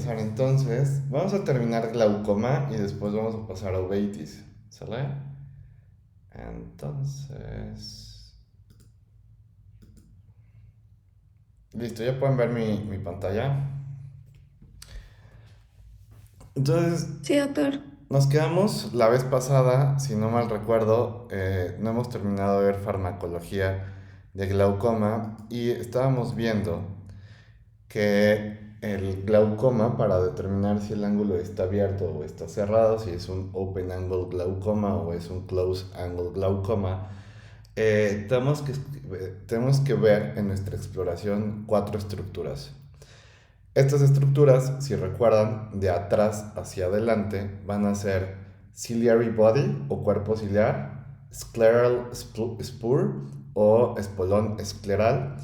empezar entonces. Vamos a terminar glaucoma y después vamos a pasar a uveitis. ¿Sale? Entonces... Listo, ya pueden ver mi pantalla. Entonces, Sí, doctor. nos quedamos la vez pasada, si no mal recuerdo, no hemos terminado de ver farmacología de glaucoma y estábamos viendo que el glaucoma, para determinar si el ángulo está abierto o está cerrado, si es un open angle glaucoma o es un close angle glaucoma, tenemos que ver en nuestra exploración cuatro estructuras. Estas estructuras, si recuerdan, de atrás hacia adelante van a ser ciliary body o cuerpo ciliar, scleral spur o espolón escleral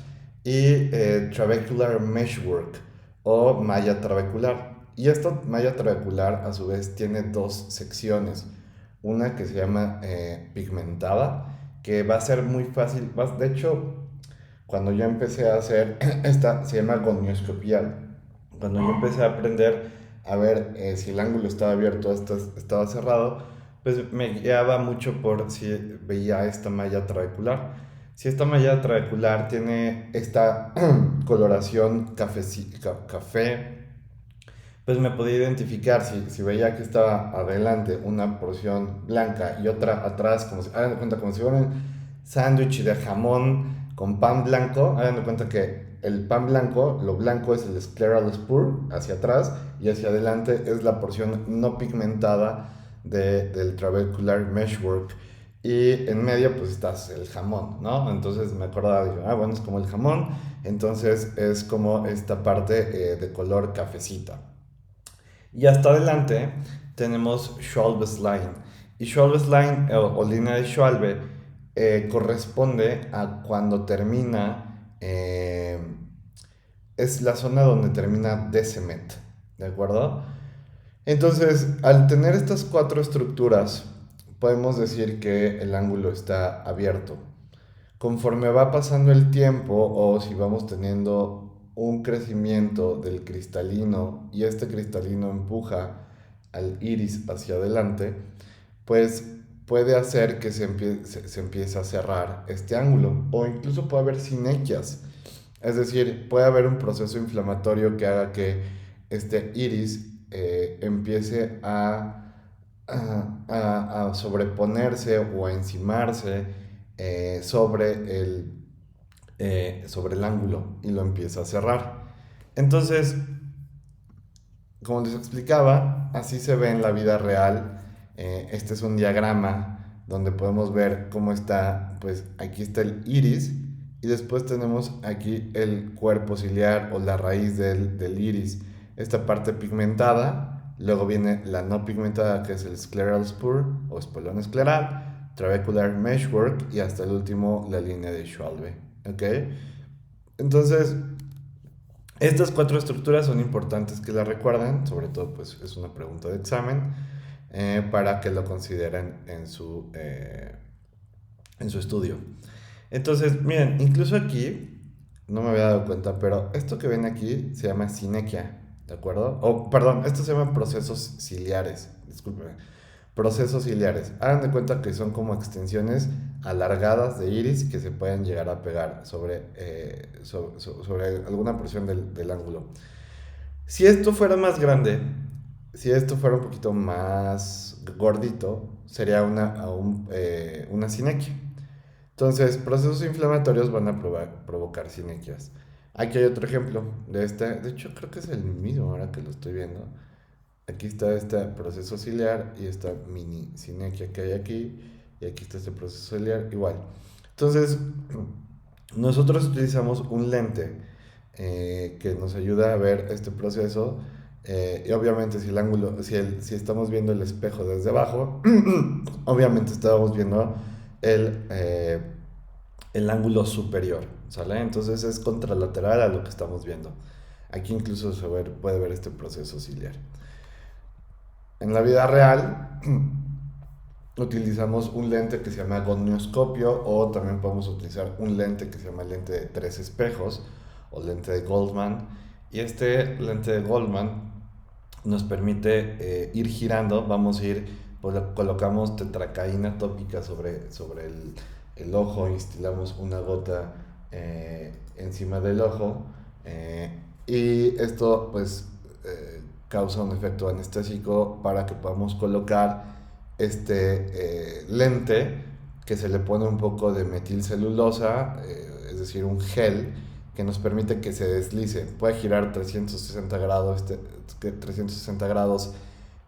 y trabecular meshwork o malla trabecular. Y esta malla trabecular a su vez tiene dos secciones. Una que se llama pigmentada, que va a ser muy fácil. De hecho, cuando yo empecé a hacer esta, se llama gonioscopía. Cuando yo empecé a aprender a ver si el ángulo estaba abierto o estaba cerrado, pues me guiaba mucho por si veía esta malla trabecular. Si esta malla trabecular tiene esta coloración café, pues me podía identificar si veía que estaba adelante una porción blanca y otra atrás, como si, hagan de cuenta, como si fuera un sándwich de jamón con pan blanco. Hagan de cuenta que el pan blanco, lo blanco es el scleral spur hacia atrás y hacia adelante es la porción no pigmentada del trabecular meshwork. Y en medio pues estás el jamón, ¿no? Entonces me acordaba, dije, bueno, es como el jamón, entonces es como esta parte de color cafecita. Y hasta adelante tenemos Schwalbe's Line. Y Schwalbe's Line o línea de Schwalbe corresponde a cuando termina, es la zona donde termina Decimet, ¿de acuerdo? Entonces, al tener estas cuatro estructuras, podemos decir que el ángulo está abierto. Conforme va pasando el tiempo o si vamos teniendo un crecimiento del cristalino y este cristalino empuja al iris hacia adelante, pues puede hacer que se empiece a cerrar este ángulo o incluso puede haber sinequias. Es decir, puede haber un proceso inflamatorio que haga que este iris empiece a sobreponerse o a encimarse sobre el ángulo y lo empieza a cerrar. Entonces, como les explicaba, así se ve en la vida real. Este es un diagrama donde podemos ver cómo está, pues aquí está el iris y después tenemos aquí el cuerpo ciliar o la raíz del iris. Esta parte pigmentada, luego viene la no pigmentada que es el scleral spur o espolón escleral, trabecular meshwork y hasta el último la línea de Schwalbe. ¿Ok? Entonces, estas cuatro estructuras son importantes que las recuerden, sobre todo pues es una pregunta de examen, para que lo consideren en su estudio. Entonces, miren, incluso aquí, no me había dado cuenta, pero esto que ven aquí se llama sinequia, ¿de acuerdo? O, perdón, esto se llama procesos ciliares, discúlpenme. Procesos ciliares. Hagan de cuenta que son como extensiones alargadas de iris que se pueden llegar a pegar sobre alguna porción del ángulo. Si esto fuera más grande, si esto fuera un poquito más gordito, sería una sinequia. Entonces, procesos inflamatorios van a provocar sinequias. Aquí hay otro ejemplo de este. De hecho, creo que es el mismo ahora que lo estoy viendo. Aquí está este proceso ciliar y esta mini sinequia que hay aquí. Y aquí está este proceso ciliar igual. Entonces, nosotros utilizamos un lente que nos ayuda a ver este proceso. Y obviamente si el ángulo, si estamos viendo el espejo desde abajo, obviamente estamos viendo el, eh, el ángulo superior, ¿sale? Entonces es contralateral a lo que estamos viendo. Aquí incluso puede ver este proceso ciliar. En la vida real utilizamos un lente que se llama gonioscopio o también podemos utilizar un lente que se llama lente de tres espejos o lente de Goldman. Y este lente de Goldman nos permite ir girando, vamos a ir, pues, colocamos tetracaína tópica sobre el ojo, instilamos una gota encima del ojo eh, y esto pues causa un efecto anestésico para que podamos colocar lente que se le pone un poco de metilcelulosa, es decir, un gel que nos permite que se deslice. Puede girar 360 grados 360 grados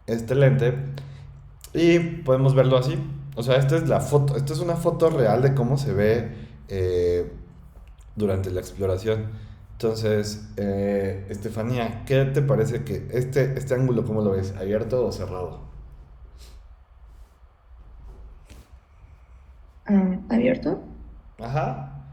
este lente y podemos verlo así. O sea, esta es la foto, esta es una foto real de cómo se ve durante la exploración. Entonces, Estefanía, ¿qué te parece que este ángulo, cómo lo ves? ¿Abierto o cerrado? ¿Abierto? Ajá.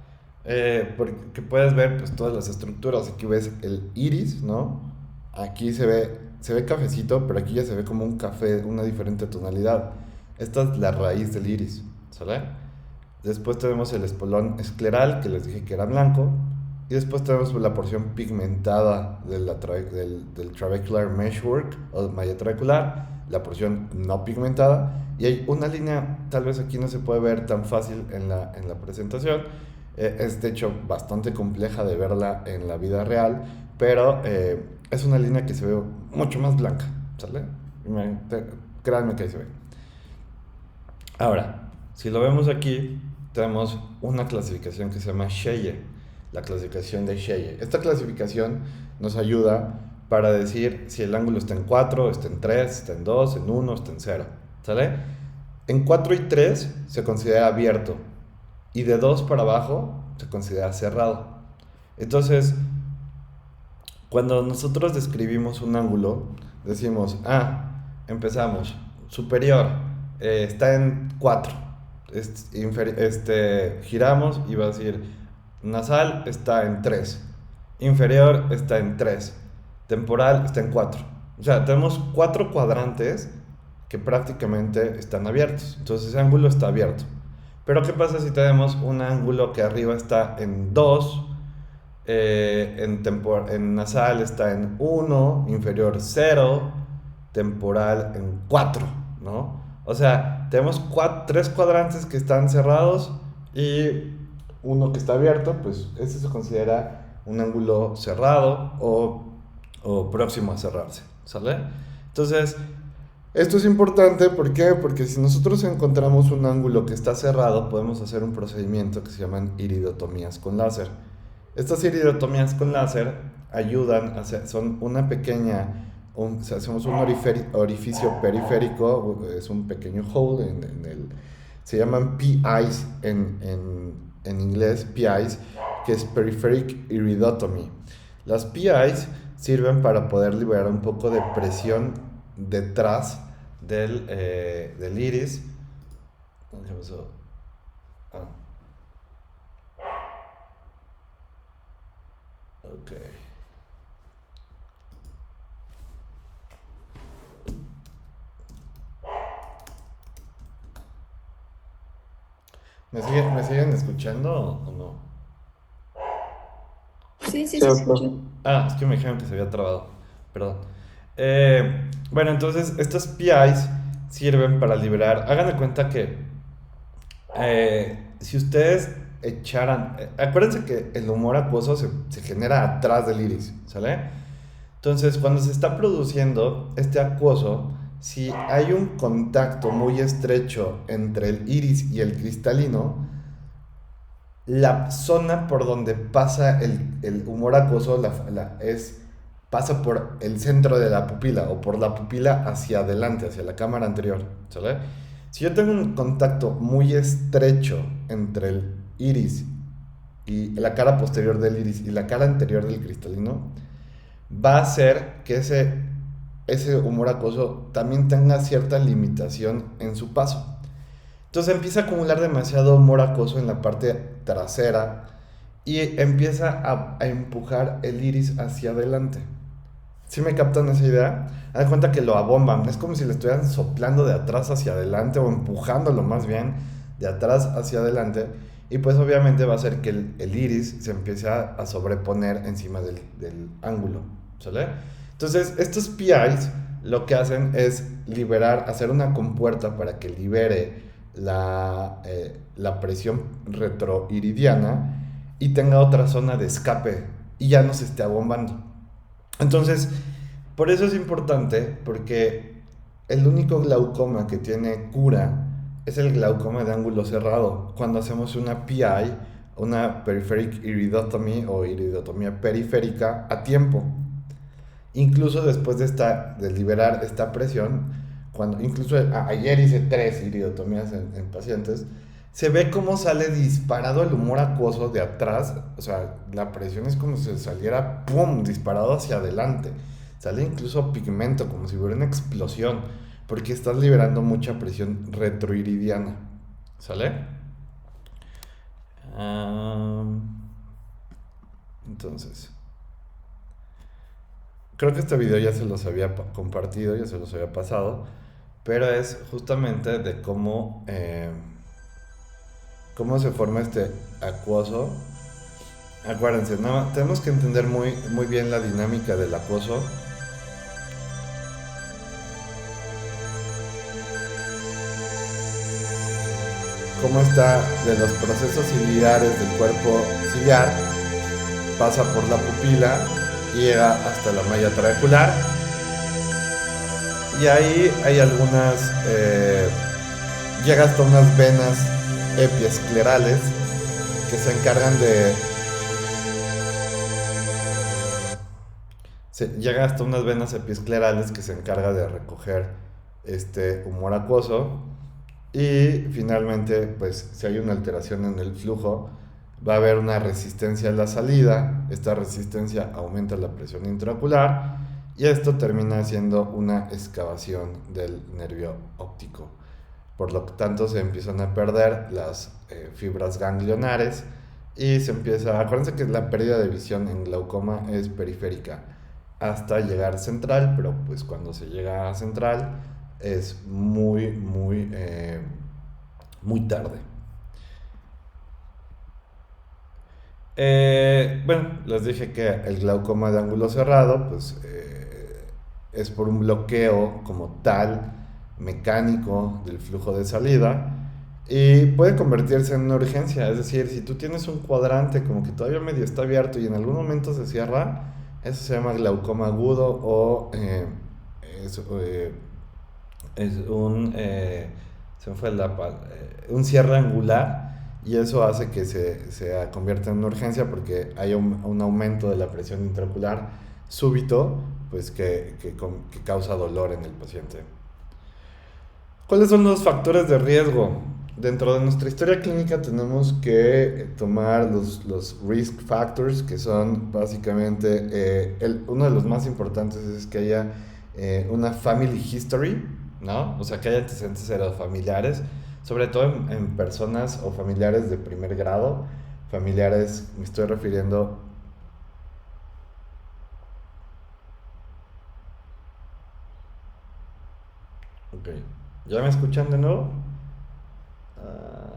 Porque puedes ver pues todas las estructuras. Aquí ves el iris, ¿no? Aquí se ve cafecito, pero aquí ya se ve como un café, una diferente tonalidad. Esta es la raíz del iris, ¿sale? Después tenemos el espolón escleral, que les dije que era blanco. Y después tenemos la porción pigmentada del trabecular meshwork o malla trabecular, la porción no pigmentada. Y hay una línea, tal vez aquí no se puede ver tan fácil en la presentación. Es de hecho bastante compleja de verla en la vida real, pero es una línea que se ve mucho más blanca, ¿sale? Créanme que ahí se ve. Ahora, si lo vemos aquí, tenemos una clasificación que se llama Sheye, la clasificación de Sheye. Esta clasificación nos ayuda para decir si el ángulo está en 4, está en 3, está en 2, en 1, está en 0. ¿Sale? En 4 y 3 se considera abierto y de 2 para abajo se considera cerrado. Entonces, cuando nosotros describimos un ángulo, decimos, empezamos, superior, está en 4. Giramos y va a decir, nasal está en 3, inferior está en 3, temporal está en 4. O sea, tenemos 4 cuadrantes que prácticamente están abiertos. Entonces ese ángulo está abierto. Pero ¿qué pasa si tenemos un ángulo que arriba está en 2, en nasal está en 1, inferior 0, temporal en 4, ¿no? O sea, tenemos 3 cuadrantes que están cerrados y uno que está abierto, pues ese se considera un ángulo cerrado o próximo a cerrarse, ¿sale? Entonces, esto es importante, ¿por qué? Porque si nosotros encontramos un ángulo que está cerrado, podemos hacer un procedimiento que se llaman iridotomías con láser. Estas iridotomías con láser ayudan, son una pequeña, hacemos un orificio periférico, es un pequeño hole se llaman PIs en inglés, PIs, que es Peripheric Iridotomy. Las PIs sirven para poder liberar un poco de presión detrás del iris. ¿Qué pasó? Ah, ok. ¿Me siguen escuchando o no? Sí, sí, Sí, se ok. escucha. Es que me dijeron que se había trabado. Perdón. Bueno, entonces estas PIs sirven para liberar. Hagan de cuenta que si ustedes echaran. Acuérdense que el humor acuoso se genera atrás del iris, ¿sale? Entonces, cuando se está produciendo este acuoso, si hay un contacto muy estrecho entre el iris y el cristalino, la zona por donde pasa el humor acuoso pasa por el centro de la pupila o por la pupila hacia adelante, hacia la cámara anterior, ¿sale? Si yo tengo un contacto muy estrecho entre el iris y la cara posterior del iris y la cara anterior del cristalino, va a hacer que ese humor acuoso también tenga cierta limitación en su paso. Entonces empieza a acumular demasiado humor acuoso en la parte trasera y empieza a empujar el iris hacia adelante. ¿Sí me captan esa idea? Haz de cuenta que lo abomban. Es como si le estuvieran soplando de atrás hacia adelante o empujándolo más bien de atrás hacia adelante. Y pues obviamente va a hacer que el iris se empiece a sobreponer encima del ángulo. ¿Sale? Entonces estos PIs lo que hacen es liberar, hacer una compuerta para que libere la presión retroiridiana y tenga otra zona de escape y ya no se esté abombando. Entonces, por eso es importante, porque el único glaucoma que tiene cura es el glaucoma de ángulo cerrado. Cuando hacemos una PI, una peripheric iridotomy o iridotomía periférica a tiempo. Incluso después de liberar esta presión, incluso ayer hice 3 iridotomías en pacientes, se ve cómo sale disparado el humor acuoso de atrás. O sea, la presión es como si saliera, ¡pum!, disparado hacia adelante. Sale incluso pigmento, como si hubiera una explosión, porque estás liberando mucha presión retroiridiana. ¿Sale? Entonces, creo que este video ya se los había compartido, ya se los había pasado, pero es justamente de cómo se forma este acuoso. Acuérdense, no, tenemos que entender muy bien la dinámica del acuoso. Cómo está de los procesos ciliares del cuerpo ciliar, pasa por la pupila, llega hasta la malla trabecular y ahí hay llega hasta unas venas epiesclerales que se encargan llega hasta unas venas epiesclerales que se encarga de recoger este humor acuoso. Y finalmente, pues si hay una alteración en el flujo, va a haber una resistencia a la salida. Esta resistencia aumenta la presión intraocular y esto termina siendo una excavación del nervio óptico. Por lo tanto, se empiezan a perder las fibras ganglionares y acuérdense que la pérdida de visión en glaucoma es periférica hasta llegar central, pero pues cuando se llega a central es muy tarde. Bueno, les dije que el glaucoma de ángulo cerrado, pues es por un bloqueo como tal, mecánico del flujo de salida y puede convertirse en una urgencia. Es decir, si tú tienes un cuadrante como que todavía medio está abierto y en algún momento se cierra, eso se llama glaucoma agudo o es, es se me fue un cierre angular y eso hace que se convierta en una urgencia porque hay un aumento de la presión intraocular súbito, pues que causa dolor en el paciente. ¿Cuáles son los factores de riesgo? Dentro de nuestra historia clínica tenemos que tomar los risk factors, que son básicamente, uno de los más importantes es que haya una family history, ¿no? O sea, que haya antecedentes heredofamiliares, sobre todo en personas o familiares de primer grado. Familiares, me estoy refiriendo. Ok, ¿ya me escuchan de nuevo? Ah,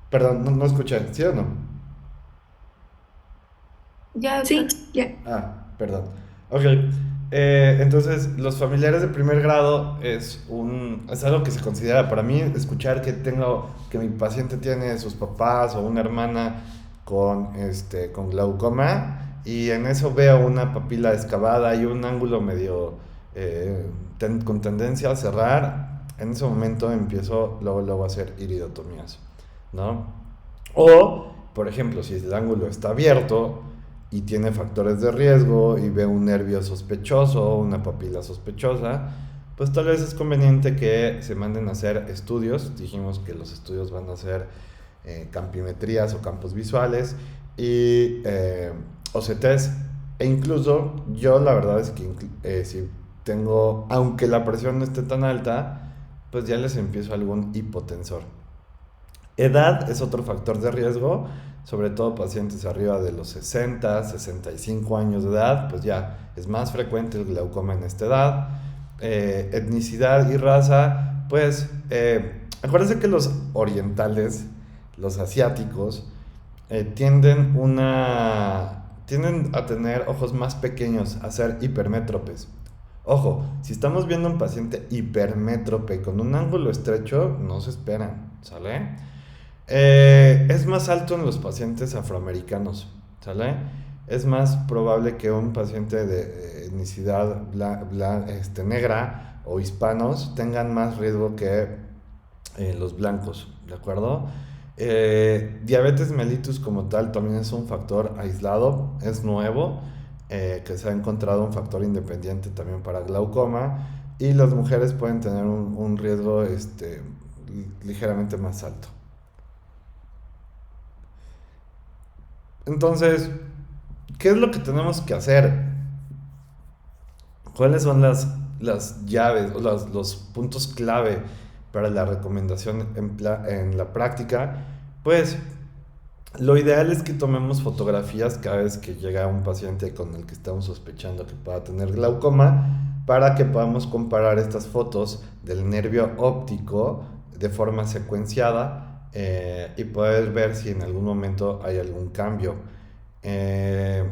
perdón, no escuché, ¿sí o no? Ya, Sí, doctor. ya. Perdón. Ok. Entonces, los familiares de primer grado es algo que se considera para mí. Escuchar que mi paciente tiene sus papás o una hermana con glaucoma y en eso veo una papila excavada y un ángulo medio con tendencia a cerrar. En ese momento empiezo luego a hacer iridotomías, ¿no? O, por ejemplo, si el ángulo está abierto y tiene factores de riesgo y ve un nervio sospechoso, una papila sospechosa, pues tal vez es conveniente que se manden a hacer estudios. Dijimos que los estudios van a ser campimetrías o campos visuales y OCTs. E incluso yo la verdad es que si tengo, aunque la presión no esté tan alta, pues ya les empiezo algún hipotensor. Edad es otro factor de riesgo, sobre todo pacientes arriba de los 65 años de edad, pues ya es más frecuente el glaucoma en esta edad. Etnicidad y raza, pues acuérdense que los orientales, los asiáticos, tienden a tener ojos más pequeños, a ser hipermétropes. Ojo, si estamos viendo un paciente hipermétrope con un ángulo estrecho, no se esperan, ¿sale? Es más alto en los pacientes afroamericanos, ¿sale? Es más probable que un paciente de etnicidad negra o hispanos tengan más riesgo que los blancos, ¿de acuerdo? Diabetes mellitus como tal también es un factor aislado, es nuevo, que se ha encontrado un factor independiente también para glaucoma y las mujeres pueden tener un riesgo ligeramente más alto. Entonces, ¿qué es lo que tenemos que hacer? ¿Cuáles son las llaves o los puntos clave para la recomendación en la práctica? Pues lo ideal es que tomemos fotografías cada vez que llega un paciente con el que estamos sospechando que pueda tener glaucoma para que podamos comparar estas fotos del nervio óptico de forma secuenciada y poder ver si en algún momento hay algún cambio. Eh,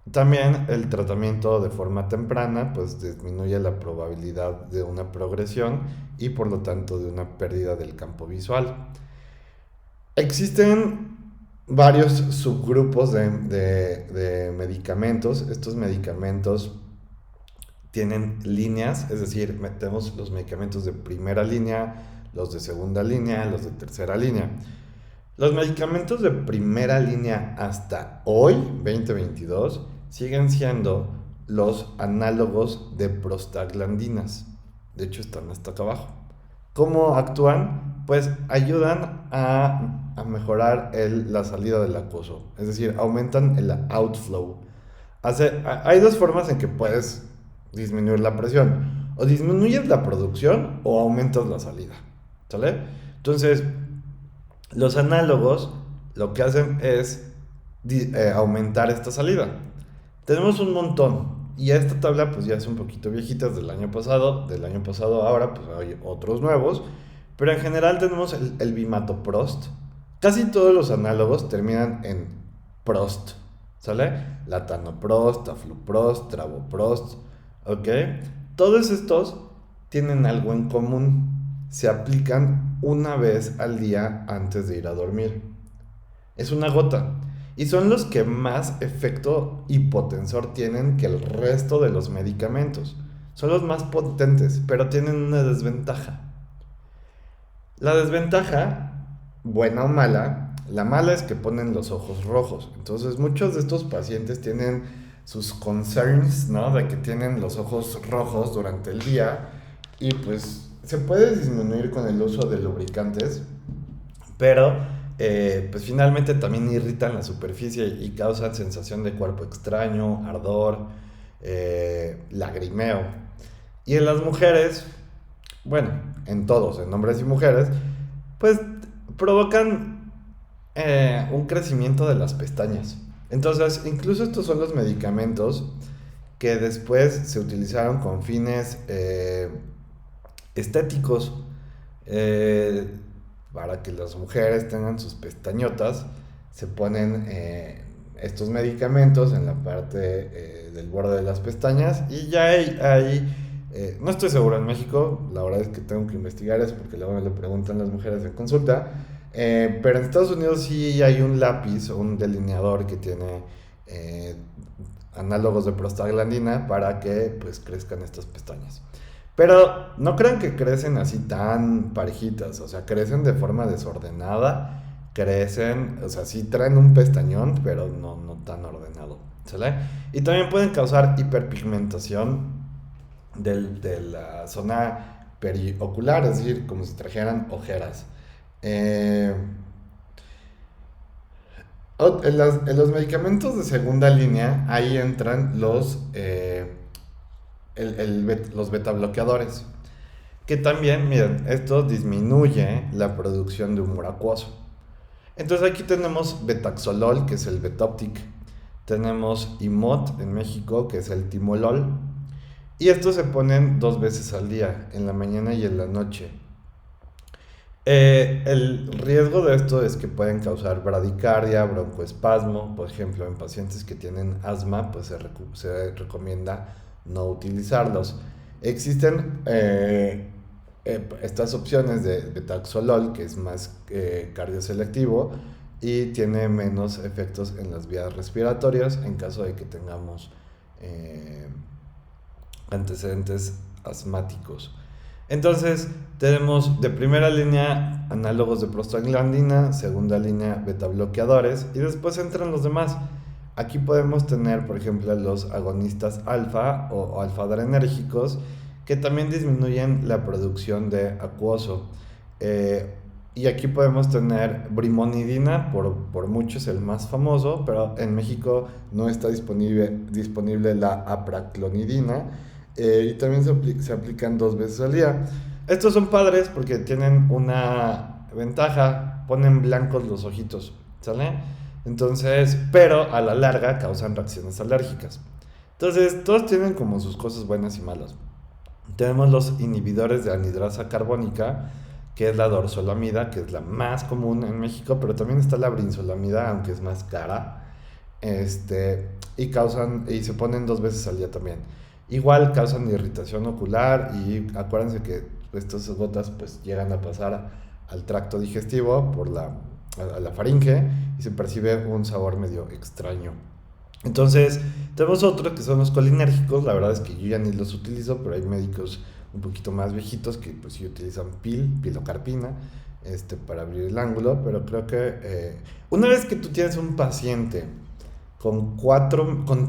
También el tratamiento de forma temprana pues disminuye la probabilidad de una progresión y por lo tanto de una pérdida del campo visual. Existen varios subgrupos de medicamentos. Estos medicamentos tienen líneas, es decir, metemos los medicamentos de primera línea, los de segunda línea, los de tercera línea. Los medicamentos de primera línea hasta hoy, 2022, siguen siendo los análogos de prostaglandinas. De hecho, están hasta acá abajo. ¿Cómo actúan? Pues ayudan a mejorar la salida del acuoso, es decir, aumentan el outflow. Hay dos formas en que puedes disminuir la presión. O disminuyes la producción o aumentas la salida. ¿Sale? Entonces, los análogos lo que hacen es aumentar esta salida. Tenemos un montón. Y esta tabla pues ya es un poquito viejita, es del año pasado. Del año pasado ahora pues hay otros nuevos. Pero en general tenemos el bimatoprost. Casi todos los análogos terminan en prost. ¿Sale? Latanoprost, afluprost, travoprost. ¿Ok? Todos estos tienen algo en común. Se aplican una vez al día antes de ir a dormir. Es una gota. Y son los que más efecto hipotensor tienen que el resto de los medicamentos. Son los más potentes, pero tienen una desventaja. La desventaja, buena o mala, la mala es que ponen los ojos rojos. Entonces muchos de estos pacientes tienen sus concerns, ¿no? De que tienen los ojos rojos durante el día y pues se puede disminuir con el uso de lubricantes, pero pues finalmente también irritan la superficie y causan sensación de cuerpo extraño, ardor, lagrimeo. Y en las mujeres, bueno, en todos, en hombres y mujeres, pues provocan un crecimiento de las pestañas. Entonces, incluso estos son los medicamentos que después se utilizaron con fines estéticos, para que las mujeres tengan sus pestañotas. Se ponen estos medicamentos en la parte del borde de las pestañas y ya no estoy seguro en México, la verdad es que tengo que investigar eso porque luego me lo preguntan las mujeres en consulta, pero en Estados Unidos sí hay un lápiz o un delineador que tiene análogos de prostaglandina para que pues crezcan estas pestañas. Pero no crean que crecen así tan parejitas, o sea, crecen de forma desordenada, crecen, o sea, sí traen un pestañón, pero no tan ordenado, ¿sale? Y también pueden causar hiperpigmentación de la zona periocular, es decir, como si trajeran ojeras. Eh, en los medicamentos de segunda línea, ahí entran los beta bloqueadores, que también, miren, esto disminuye la producción de humor acuoso. Entonces aquí tenemos betaxolol, que es el Betoptic, tenemos Imot en México, que es el Timolol, y estos se ponen 2 veces al día, en la mañana y en la noche. El riesgo de esto es que pueden causar bradicardia, broncoespasmo. Por ejemplo, en pacientes que tienen asma, pues se recomienda no utilizarlos. Existen estas opciones de betaxolol, que es más cardioselectivo y tiene menos efectos en las vías respiratorias en caso de que tengamos eh, antecedentes asmáticos. Entonces, tenemos de primera línea análogos de prostaglandina, segunda línea beta bloqueadores y después entran los demás. Aquí podemos tener, por ejemplo, los agonistas alfa o alfa-adrenérgicos que también disminuyen la producción de acuoso. Eh, y aquí podemos tener brimonidina, por muchos el más famoso, pero en México no está disponible la apraclonidina, y también se aplican 2 veces al día. Estos son padres porque tienen una ventaja, ponen blancos los ojitos, ¿sale? Entonces, pero a la larga causan reacciones alérgicas. Entonces, todos tienen como sus cosas buenas y malas. Tenemos los inhibidores de anhidrasa carbónica, que es la dorzolamida, que es la más común en México, pero también está la brinzolamida, aunque es más cara. Y se ponen 2 veces al día también. Igual causan irritación ocular y acuérdense que estas gotas pues llegan a pasar al tracto digestivo a la faringe y se percibe un sabor medio extraño. Entonces, tenemos otros que son los colinérgicos. La verdad es que yo ya ni los utilizo, pero hay médicos un poquito más viejitos que pues sí utilizan pilocarpina, para abrir el ángulo. Pero creo que una vez que tú tienes un paciente con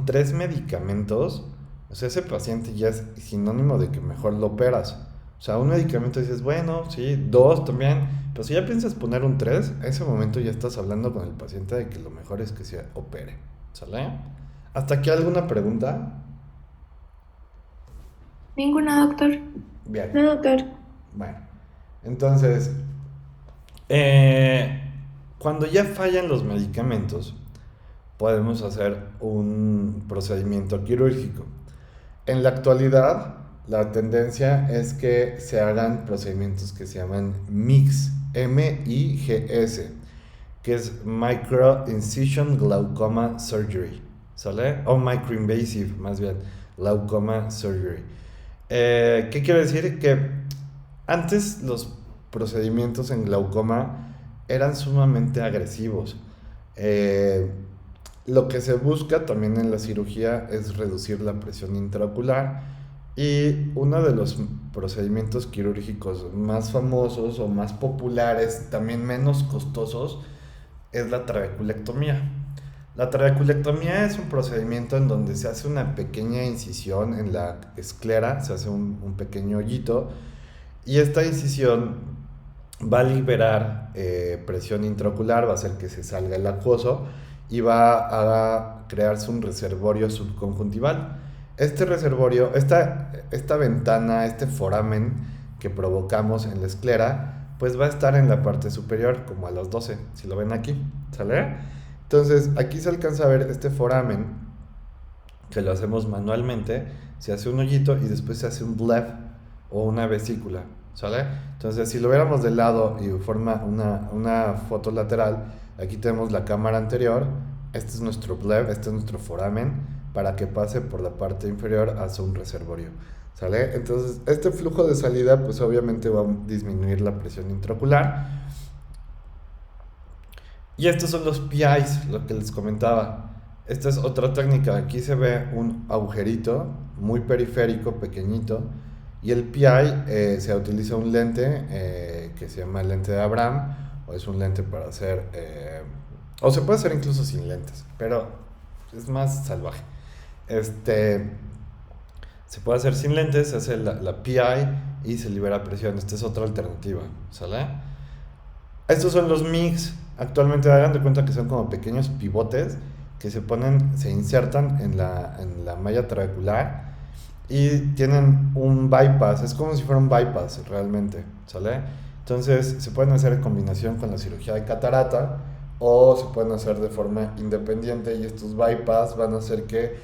3 medicamentos, o sea, ese paciente ya es sinónimo de que mejor lo operas. O sea, un medicamento dices, bueno, sí, dos también, pero si ya piensas poner un tres, en ese momento ya estás hablando con el paciente de que lo mejor es que se opere. ¿Sale? ¿Hasta aquí alguna pregunta? Ninguna, doctor. Bien, No, doctor. bueno. Entonces, eh, cuando ya fallan los medicamentos, podemos hacer un procedimiento quirúrgico. En la actualidad, la tendencia es que se hagan procedimientos que se llaman MIGS, MIGS, que es Micro Incision Glaucoma Surgery, ¿sale? O Microinvasive, más bien, Glaucoma Surgery. ¿Qué quiere decir? Que antes los procedimientos en glaucoma eran sumamente agresivos. Eh, lo que se busca también en la cirugía es reducir la presión intraocular y uno de los procedimientos quirúrgicos más famosos o más populares, también menos costosos, es la trabeculectomía. La trabeculectomía es un procedimiento en donde se hace una pequeña incisión en la esclera, se hace un pequeño hoyito y esta incisión va a liberar presión intraocular, va a hacer que se salga el acuoso y va a crearse un reservorio subconjuntival. Este reservorio, esta ventana, este foramen que provocamos en la esclera, pues va a estar en la parte superior, como a los 12, si lo ven aquí, ¿sale? Entonces, aquí se alcanza a ver este foramen, que lo hacemos manualmente, se hace un hoyito y después se hace un bleb o una vesícula, ¿sale? Entonces, si lo viéramos de lado y forma una foto lateral, aquí tenemos la cámara anterior, este es nuestro bleb, este es nuestro foramen, para que pase por la parte inferior hacia un reservorio, ¿sale? Entonces, este flujo de salida, pues obviamente va a disminuir la presión intraocular. Y estos son los PIs, lo que les comentaba. Esta es otra técnica. Aquí se ve un agujerito muy periférico, pequeñito. Y el PI se utiliza un lente que se llama lente de Abraham. O es un lente para hacer... o se puede hacer incluso sin lentes. Pero es más salvaje. Este... Se puede hacer sin lentes, se hace la PI y se libera presión. Esta es otra alternativa. ¿Sale? Estos son los MIGs. Actualmente hagan de cuenta que son como pequeños pivotes que se insertan en la malla trabecular y tienen un bypass. Es como si fuera un bypass realmente, ¿sale? Entonces se pueden hacer en combinación con la cirugía de catarata o se pueden hacer de forma independiente y estos bypass van a hacer que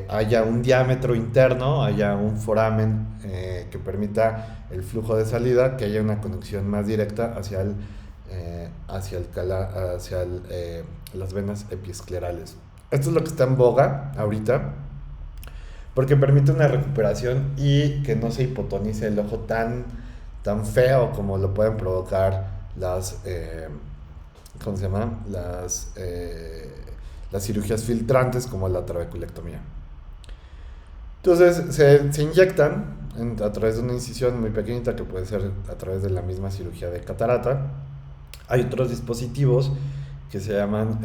haya un diámetro interno, haya un foramen que permita el flujo de salida, que haya una conexión más directa hacia las venas epiesclerales. Esto es lo que está en boga ahorita, porque permite una recuperación y que no se hipotonice el ojo tan feo como lo pueden provocar ¿cómo se llama? Las cirugías filtrantes como la trabeculectomía. Entonces se inyectan a través de una incisión muy pequeñita, que puede ser a través de la misma cirugía de catarata. Hay otros dispositivos que se llaman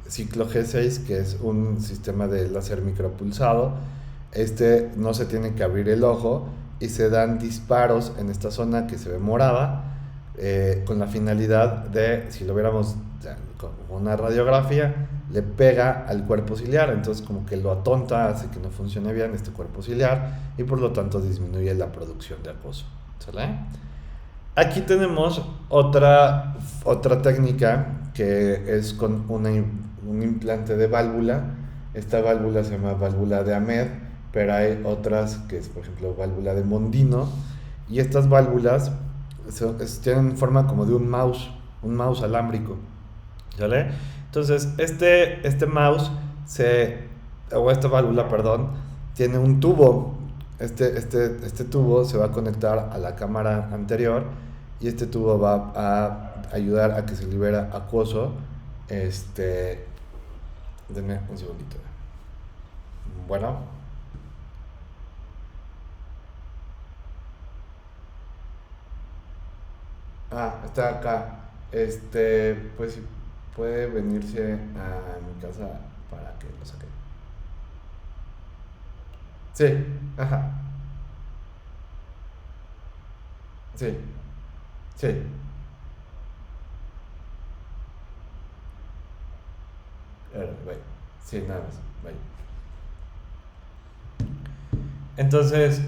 ciclo G6, que es un sistema de láser micropulsado. No se tiene que abrir el ojo y se dan disparos en esta zona que se ve morada, con la finalidad de, si lo viéramos con una radiografía, le pega al cuerpo ciliar, entonces como que lo atonta, hace que no funcione bien este cuerpo ciliar y por lo tanto disminuye la producción de acuoso. ¿Sale? Aquí tenemos otra técnica que es con un implante de válvula. Esta válvula se llama válvula de Ahmed, pero hay otras que es, por ejemplo, válvula de Mondino, y estas válvulas tienen forma como de un mouse alámbrico. ¿Sale? Entonces, este mouse o esta válvula, perdón, tiene un tubo. Este tubo se va a conectar a la cámara anterior y este tubo va a ayudar a que se libere acuoso. Denme un segundito. Bueno. Está acá. Pues si puede venirse a mi casa para que lo saque. Sí, ajá. Sí, sí. Bye. Sí, nada más. Bye. Entonces,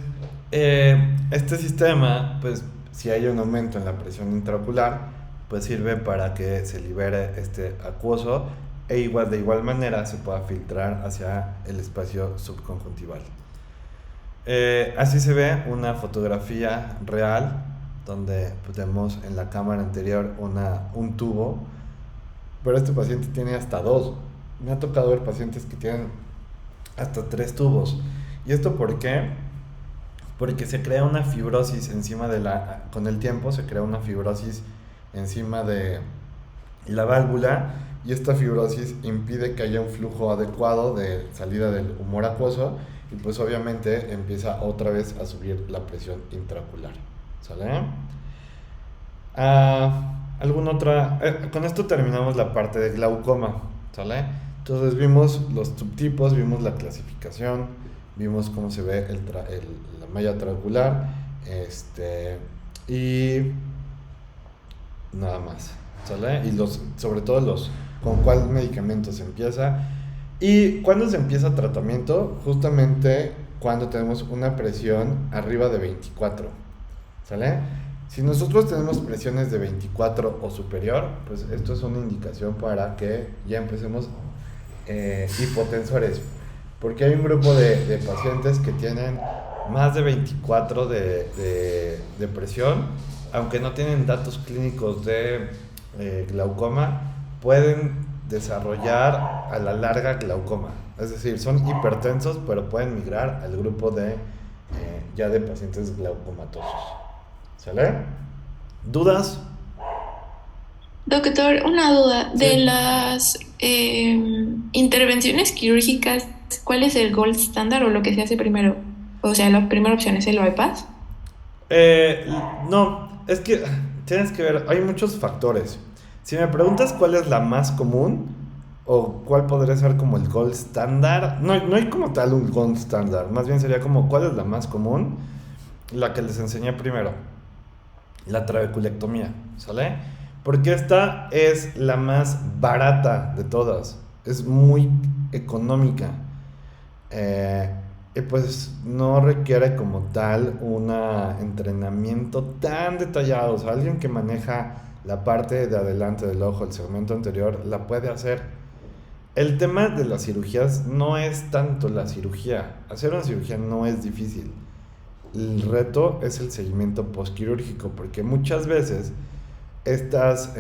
este sistema, pues, si hay un aumento en la presión intraocular, pues sirve para que se libere este acuoso e de igual manera se pueda filtrar hacia el espacio subconjuntival. Así se ve una fotografía real donde vemos en la cámara anterior un tubo, pero este paciente tiene hasta dos. Me ha tocado ver pacientes que tienen hasta 3 tubos. ¿Y esto por qué? Porque se crea una fibrosis con el tiempo se crea una fibrosis encima de la válvula, y esta fibrosis impide que haya un flujo adecuado de salida del humor acuoso, y pues obviamente empieza otra vez a subir la presión intraocular. ¿Sale? ¿Alguna otra? Con esto terminamos la parte de glaucoma. ¿Sale? Entonces vimos los subtipos, vimos la clasificación, vimos cómo se ve la malla traocular, y nada más. ¿Sale? Y sobre todo con cuál medicamento se empieza. ¿Y cuándo se empieza tratamiento? Justamente cuando tenemos una presión arriba de 24. ¿Sale? Si nosotros tenemos presiones de 24 o superior, pues esto es una indicación para que ya empecemos hipotensores. Porque hay un grupo de pacientes que tienen más de 24 de presión, aunque no tienen datos clínicos de glaucoma, pueden desarrollar a la larga glaucoma. Es decir, son hipertensos, pero pueden migrar al grupo ya de pacientes glaucomatosos. ¿Sale? ¿Dudas? Doctor, una duda. Sí. De las intervenciones quirúrgicas, ¿cuál es el gold standard o lo que se hace primero? O sea, la primera opción es el bypass. Eh, no, es que tienes que ver, hay muchos factores. Si me preguntas cuál es la más común o cuál podría ser como el gold standard, no hay como tal un gold standard, más bien sería como cuál es la más común, la que les enseñé primero, la trabeculectomía, ¿sale? Porque esta es la más barata de todas, es muy económica. Y pues no requiere como tal un entrenamiento tan detallado. O sea, alguien que maneja la parte de adelante del ojo, el segmento anterior, la puede hacer. El tema de las cirugías no es tanto la cirugía. Hacer una cirugía no es difícil. El reto es el seguimiento postquirúrgico, porque muchas veces estas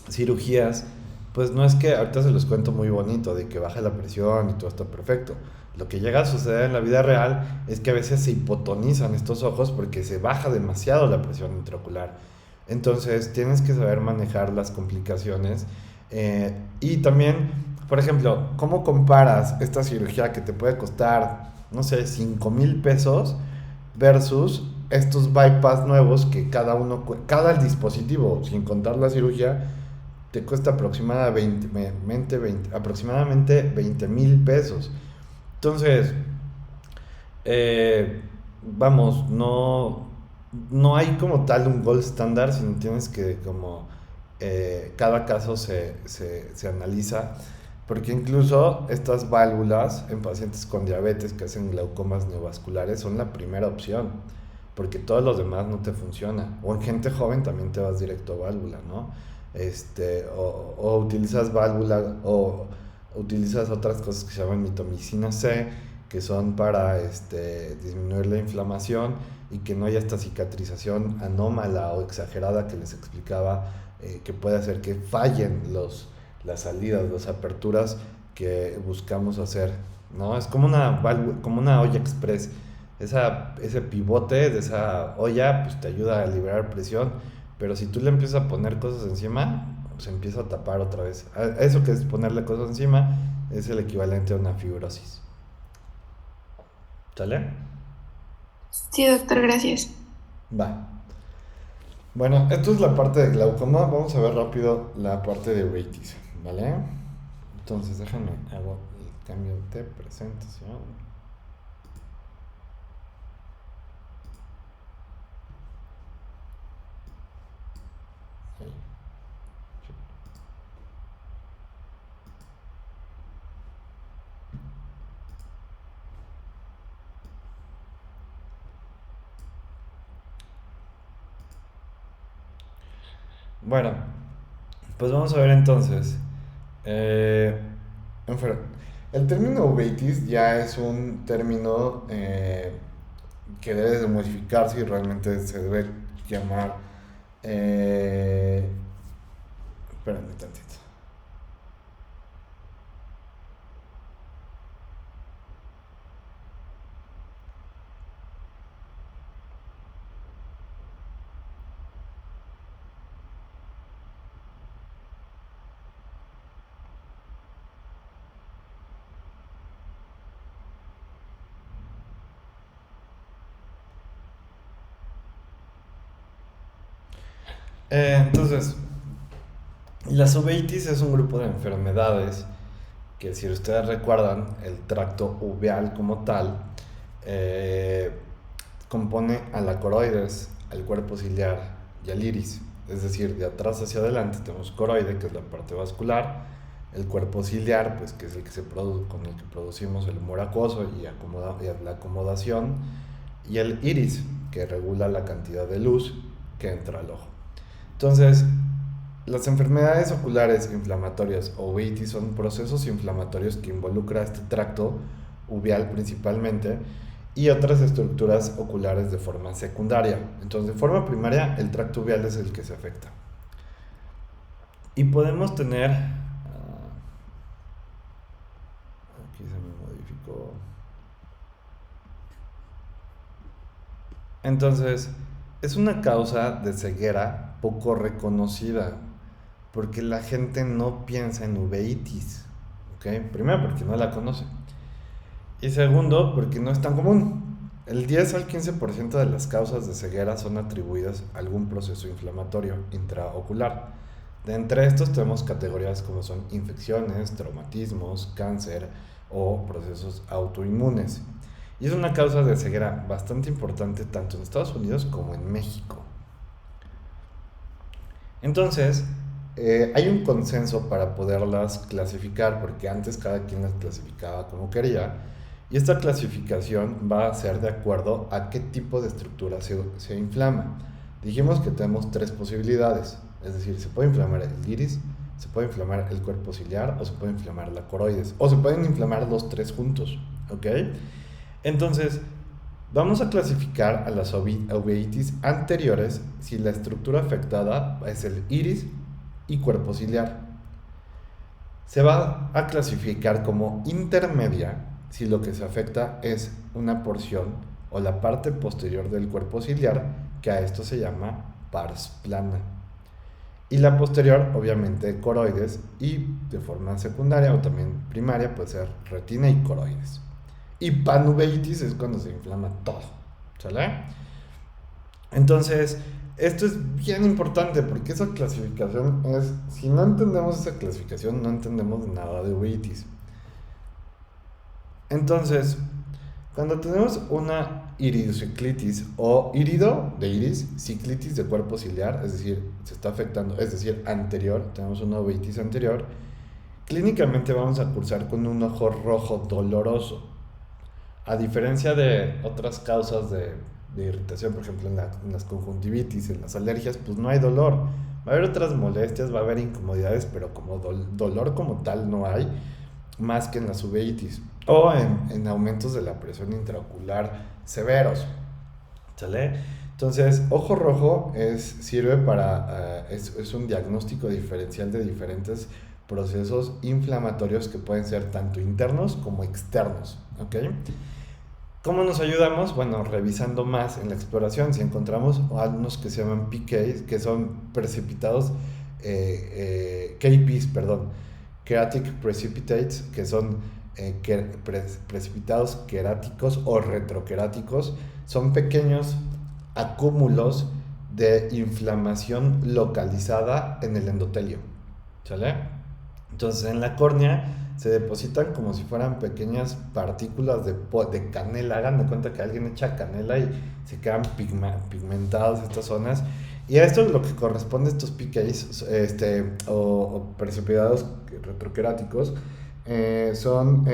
cirugías, pues no es que ahorita se los cuento muy bonito, de que baja la presión y todo está perfecto. Lo que llega a suceder en la vida real es que a veces se hipotonizan estos ojos porque se baja demasiado la presión intraocular. Entonces tienes que saber manejar las complicaciones. Y también, por ejemplo, ¿cómo comparas esta cirugía que te puede costar, no sé, 5,000 pesos versus estos bypass nuevos que cada dispositivo, sin contar la cirugía, te cuesta aproximadamente 20,000 pesos? Entonces, vamos, no hay como tal un gold standard, sino tienes que como cada caso se analiza, porque incluso estas válvulas en pacientes con diabetes que hacen glaucomas neovasculares son la primera opción, porque todos los demás no te funcionan. O en gente joven también te vas directo a válvula, ¿no? O utilizas válvula o utilizas otras cosas que se llaman mitomicina C, que son para disminuir la inflamación y que no haya esta cicatrización anómala o exagerada que les explicaba, que puede hacer que fallen las salidas, las aperturas que buscamos hacer, ¿no? Es como una olla express. Ese pivote de esa olla pues te ayuda a liberar presión, pero si tú le empiezas a poner cosas encima, se empieza a tapar otra vez. Eso que es ponerle cosas encima es el equivalente a una fibrosis. ¿Sale? Sí, doctor, gracias. Va. Bueno, esto es la parte de glaucoma. Vamos a ver rápido la parte de uveitis, ¿vale? Entonces, déjenme, hago el cambio de presentación. Ahí. Sí. Bueno, pues vamos a ver entonces. Eh, enfer- el término uveitis ya es un término que debe de modificarse y realmente se debe llamar. Espérame tantito. Entonces, la uveitis es un grupo de enfermedades que, si ustedes recuerdan, el tracto uveal como tal eh, compone a la coroides, al cuerpo ciliar y al iris. Es decir, de atrás hacia adelante tenemos coroide, que es la parte vascular, el cuerpo ciliar, pues que es el que con el que producimos el humor acuoso y la acomodación, y el iris, que regula la cantidad de luz que entra al ojo. Entonces, las enfermedades oculares inflamatorias o uveitis son procesos inflamatorios que involucran este tracto uveal principalmente y otras estructuras oculares de forma secundaria. Entonces, de forma primaria, el tracto uveal es el que se afecta. Y podemos tener... aquí se me modificó. Entonces, es una causa de ceguera poco reconocida, porque la gente no piensa en uveitis, ¿ok? Primero, porque no la conoce. Y segundo, porque no es tan común. El 10 al 15% de las causas de ceguera son atribuidas a algún proceso inflamatorio intraocular. De entre estos tenemos categorías como son infecciones, traumatismos, cáncer o procesos autoinmunes. Y es una causa de ceguera bastante importante tanto en Estados Unidos como en México. Entonces, hay un consenso para poderlas clasificar, porque antes cada quien las clasificaba como quería, y esta clasificación va a ser de acuerdo a qué tipo de estructura se inflama. Dijimos que tenemos tres posibilidades, es decir, se puede inflamar el iris, se puede inflamar el cuerpo ciliar o se puede inflamar la coroides o se pueden inflamar los tres juntos, ¿ok? Entonces, vamos a clasificar a las uveitis anteriores si la estructura afectada es el iris y cuerpo ciliar. Se va a clasificar como intermedia si lo que se afecta es una porción o la parte posterior del cuerpo ciliar, que a esto se llama pars plana. Y la posterior, obviamente, coroides, y de forma secundaria o también primaria puede ser retina y coroides. Y panuveitis es cuando se inflama todo, ¿sale? Entonces, esto es bien importante porque esa clasificación es, si no entendemos esa clasificación, no entendemos nada de uveitis. Entonces, cuando tenemos una iridociclitis o irido de iris, ciclitis de cuerpo ciliar, es decir, se está afectando, es decir, anterior, tenemos una uveitis anterior, clínicamente vamos a cursar con un ojo rojo doloroso. A diferencia de otras causas de irritación, por ejemplo, en las conjuntivitis, en las alergias, pues no hay dolor. Va a haber otras molestias, va a haber incomodidades, pero como dolor como tal no hay, más que en las uveitis o en aumentos de la presión intraocular severos, ¿sale? Entonces, ojo rojo sirve para, es un diagnóstico diferencial de diferentes procesos inflamatorios que pueden ser tanto internos como externos, ¿ok? ¿Cómo nos ayudamos? Bueno, revisando más en la exploración, si encontramos algunos que se llaman PKs, que son precipitados, KPs, perdón, Keratic Precipitates, que son precipitados queráticos o retroqueráticos, son pequeños acúmulos de inflamación localizada en el endotelio, ¿sale? Entonces en la córnea se depositan como si fueran pequeñas partículas de canela. Hagan de cuenta que alguien echa canela y se quedan pigmentadas estas zonas. Y a esto es lo que corresponde a estos PKs o precipitados retroqueráticos. Son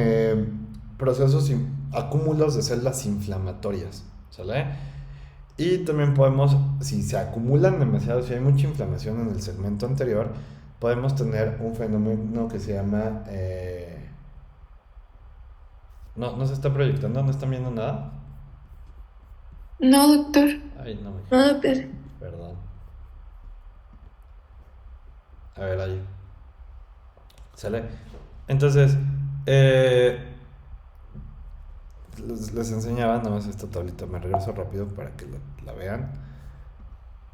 procesos, acúmulos de células inflamatorias, ¿sale? Y también podemos, si se acumulan demasiado, si hay mucha inflamación en el segmento anterior, podemos tener un fenómeno que se llama... no se está proyectando, no están viendo nada. No, doctor. Ay, no me... No, doctor. Perdón. A ver, ahí. ¿Sale? Entonces, les enseñaba, nada más esta tablita, me regreso rápido para que la vean.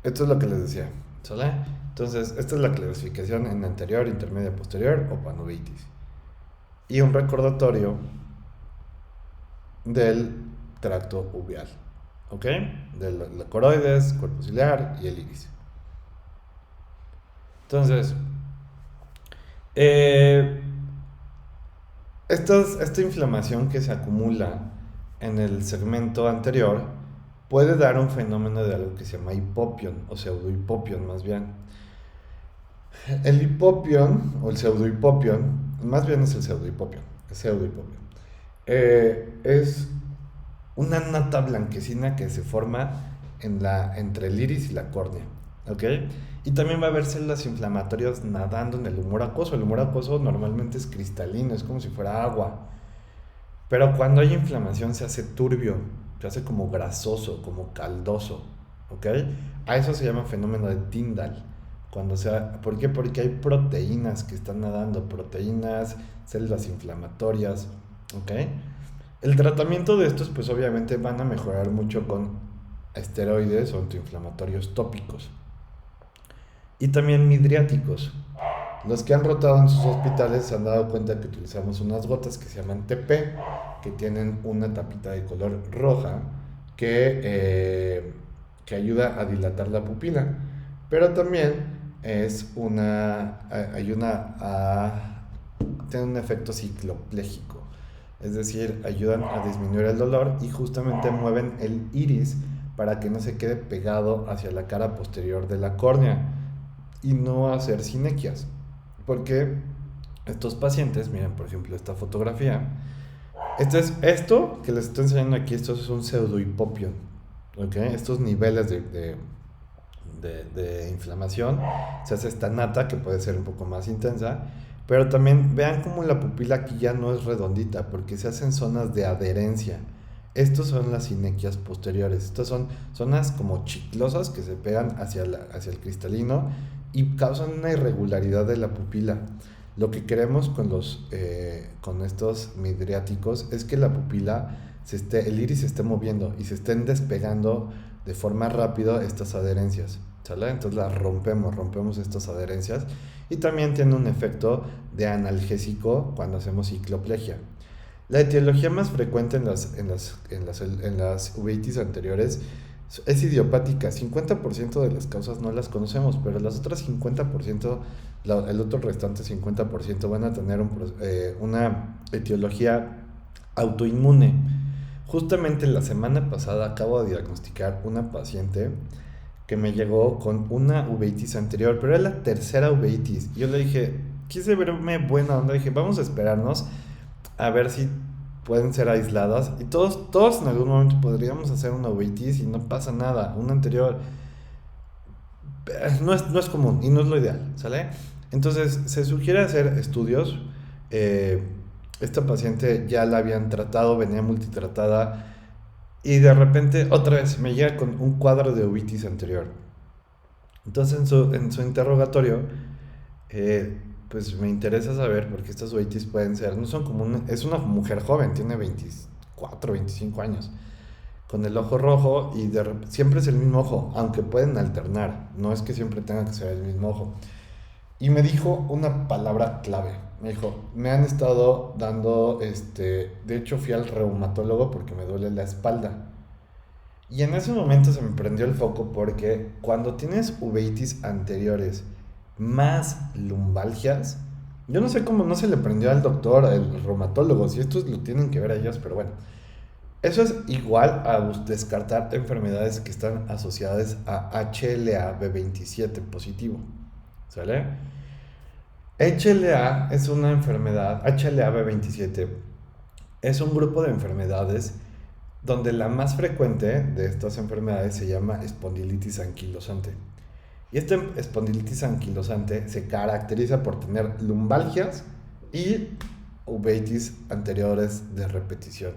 Esto es lo que les decía, ¿sale? Entonces, esta es la clasificación en anterior, intermedia, posterior o panuveitis. Y un recordatorio del tracto uveal, ¿ok? De la coroides, cuerpo ciliar y el iris. Entonces, esta inflamación que se acumula en el segmento anterior puede dar un fenómeno de algo que se llama hipopión o pseudohipopión más bien. El hipopión o el pseudohipopión, más bien es el pseudohipopión, es una nata blanquecina que se forma entre el iris y la córnea, ¿ok? Y también va a haber células inflamatorias nadando en el humor acuoso. El humor acuoso normalmente es cristalino, es como si fuera agua. Pero cuando hay inflamación se hace turbio, se hace como grasoso, como caldoso, ¿ok? A eso se llama fenómeno de Tyndall. ¿Por qué? Porque hay proteínas que están nadando, proteínas, células inflamatorias, ¿ok? El tratamiento de estos, pues obviamente van a mejorar mucho con esteroides o antiinflamatorios tópicos. Y también midriáticos. Los que han rotado en sus hospitales se han dado cuenta que utilizamos unas gotas que se llaman TP, que tienen una tapita de color roja que ayuda a dilatar la pupila, pero también ayuda a tener un efecto cicloplégico, es decir, ayudan a disminuir el dolor y justamente mueven el iris para que no se quede pegado hacia la cara posterior de la córnea y no hacer sinequias. Porque estos pacientes, miren por ejemplo esta fotografía, esto que les estoy enseñando aquí, esto es un pseudohipopión, ¿ok? Estos niveles de inflamación, se hace esta nata que puede ser un poco más intensa, pero también vean cómo la pupila aquí ya no es redondita, porque se hacen zonas de adherencia. Estos son las sinequias posteriores. Estas son zonas como chiclosas que se pegan hacia el cristalino y causan una irregularidad de la pupila. Lo que queremos con estos midriáticos es que la pupila el iris se esté moviendo y se estén despegando de forma rápida estas adherencias, ¿sale? Entonces las rompemos estas adherencias y también tiene un efecto de analgésico cuando hacemos cicloplegia. La etiología más frecuente en las uveitis anteriores es idiopática. 50% de las causas no las conocemos, pero las otras 50%, el otro restante 50% van a tener una etiología autoinmune. Justamente la semana pasada acabo de diagnosticar una paciente que me llegó con una uveitis anterior, pero era la tercera uveitis. Yo le dije, quise verme buena onda, dije, vamos a esperarnos a ver si pueden ser aisladas y todos en algún momento podríamos hacer una uveitis y no pasa nada. Una anterior no es común y no es lo ideal, ¿sale? Entonces se sugiere hacer estudios. Esta paciente ya la habían tratado, venía multitratada y de repente otra vez me llega con un cuadro de uveitis anterior. Entonces en su interrogatorio, pues me interesa saber porque estas uveitis pueden ser, no son como es una mujer joven, tiene 24, 25 años, con el ojo rojo y siempre es el mismo ojo, aunque pueden alternar, no es que siempre tenga que ser el mismo ojo. Y me dijo una palabra clave, me dijo, me han estado dando, de hecho fui al reumatólogo porque me duele la espalda. Y en ese momento se me prendió el foco porque cuando tienes uveitis anteriores más lumbalgias, yo no sé cómo no se le prendió al doctor, al reumatólogo, si estos lo tienen que ver ellos, pero bueno. Eso es igual a descartar enfermedades que están asociadas a HLA-B27 positivo, ¿sale? HLA es una enfermedad, HLA-B27 es un grupo de enfermedades donde la más frecuente de estas enfermedades se llama espondilitis anquilosante. Y esta espondilitis anquilosante se caracteriza por tener lumbalgias y uveitis anteriores de repetición.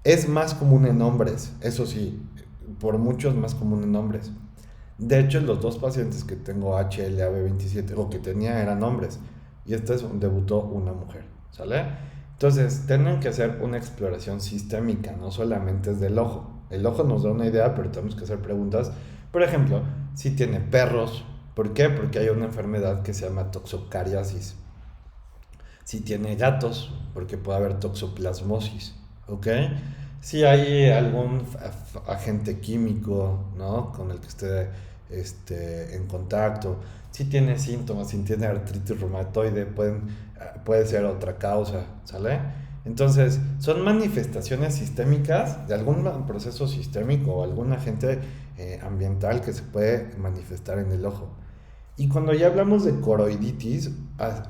Es más común en hombres, eso sí, por mucho es más común en hombres. De hecho, los dos pacientes que tengo HLA-B27 o que tenía eran hombres y debutó una mujer, ¿sale? Entonces, tienen que hacer una exploración sistémica, no solamente es del ojo. El ojo nos da una idea, pero tenemos que hacer preguntas. Por ejemplo, si tiene perros, ¿por qué? Porque hay una enfermedad que se llama toxocariasis. Si tiene gatos, porque puede haber toxoplasmosis, ¿ok? Si hay algún agente químico, ¿no? Con el que esté en contacto. Si tiene síntomas, si tiene artritis reumatoide, puede ser otra causa, ¿sale? Entonces, son manifestaciones sistémicas de algún proceso sistémico o algún agente ambiental que se puede manifestar en el ojo. Y cuando ya hablamos de coroiditis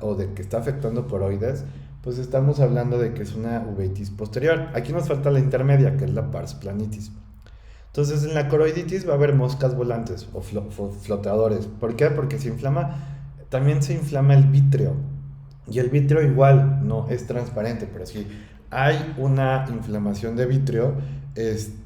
o de que está afectando coroides, pues estamos hablando de que es una uveitis posterior. Aquí nos falta la intermedia, que es la pars planitis. Entonces, en la coroiditis va a haber moscas volantes o flotadores. ¿Por qué? Porque también se inflama el vítreo. Y el vítreo igual no es transparente, pero si hay una inflamación de vítreo, si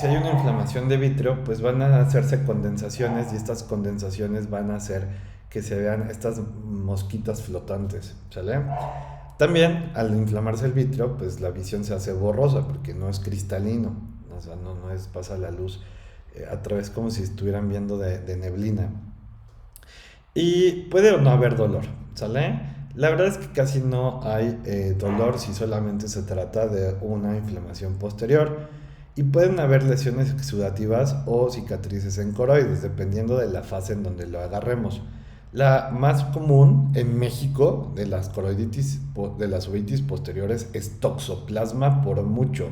hay una inflamación de vítreo, pues van a hacerse condensaciones y estas condensaciones van a hacer que se vean estas mosquitas flotantes, ¿sale? También al inflamarse el vítreo, pues la visión se hace borrosa porque no es cristalino, o sea, no pasa la luz a través como si estuvieran viendo de neblina. Y puede o no haber dolor, ¿sale? La verdad es que casi no hay dolor si solamente se trata de una inflamación posterior. Y pueden haber lesiones exudativas o cicatrices en coroides, dependiendo de la fase en donde lo agarremos. La más común en México de las coroiditis, de las uveitis posteriores, es toxoplasma por mucho.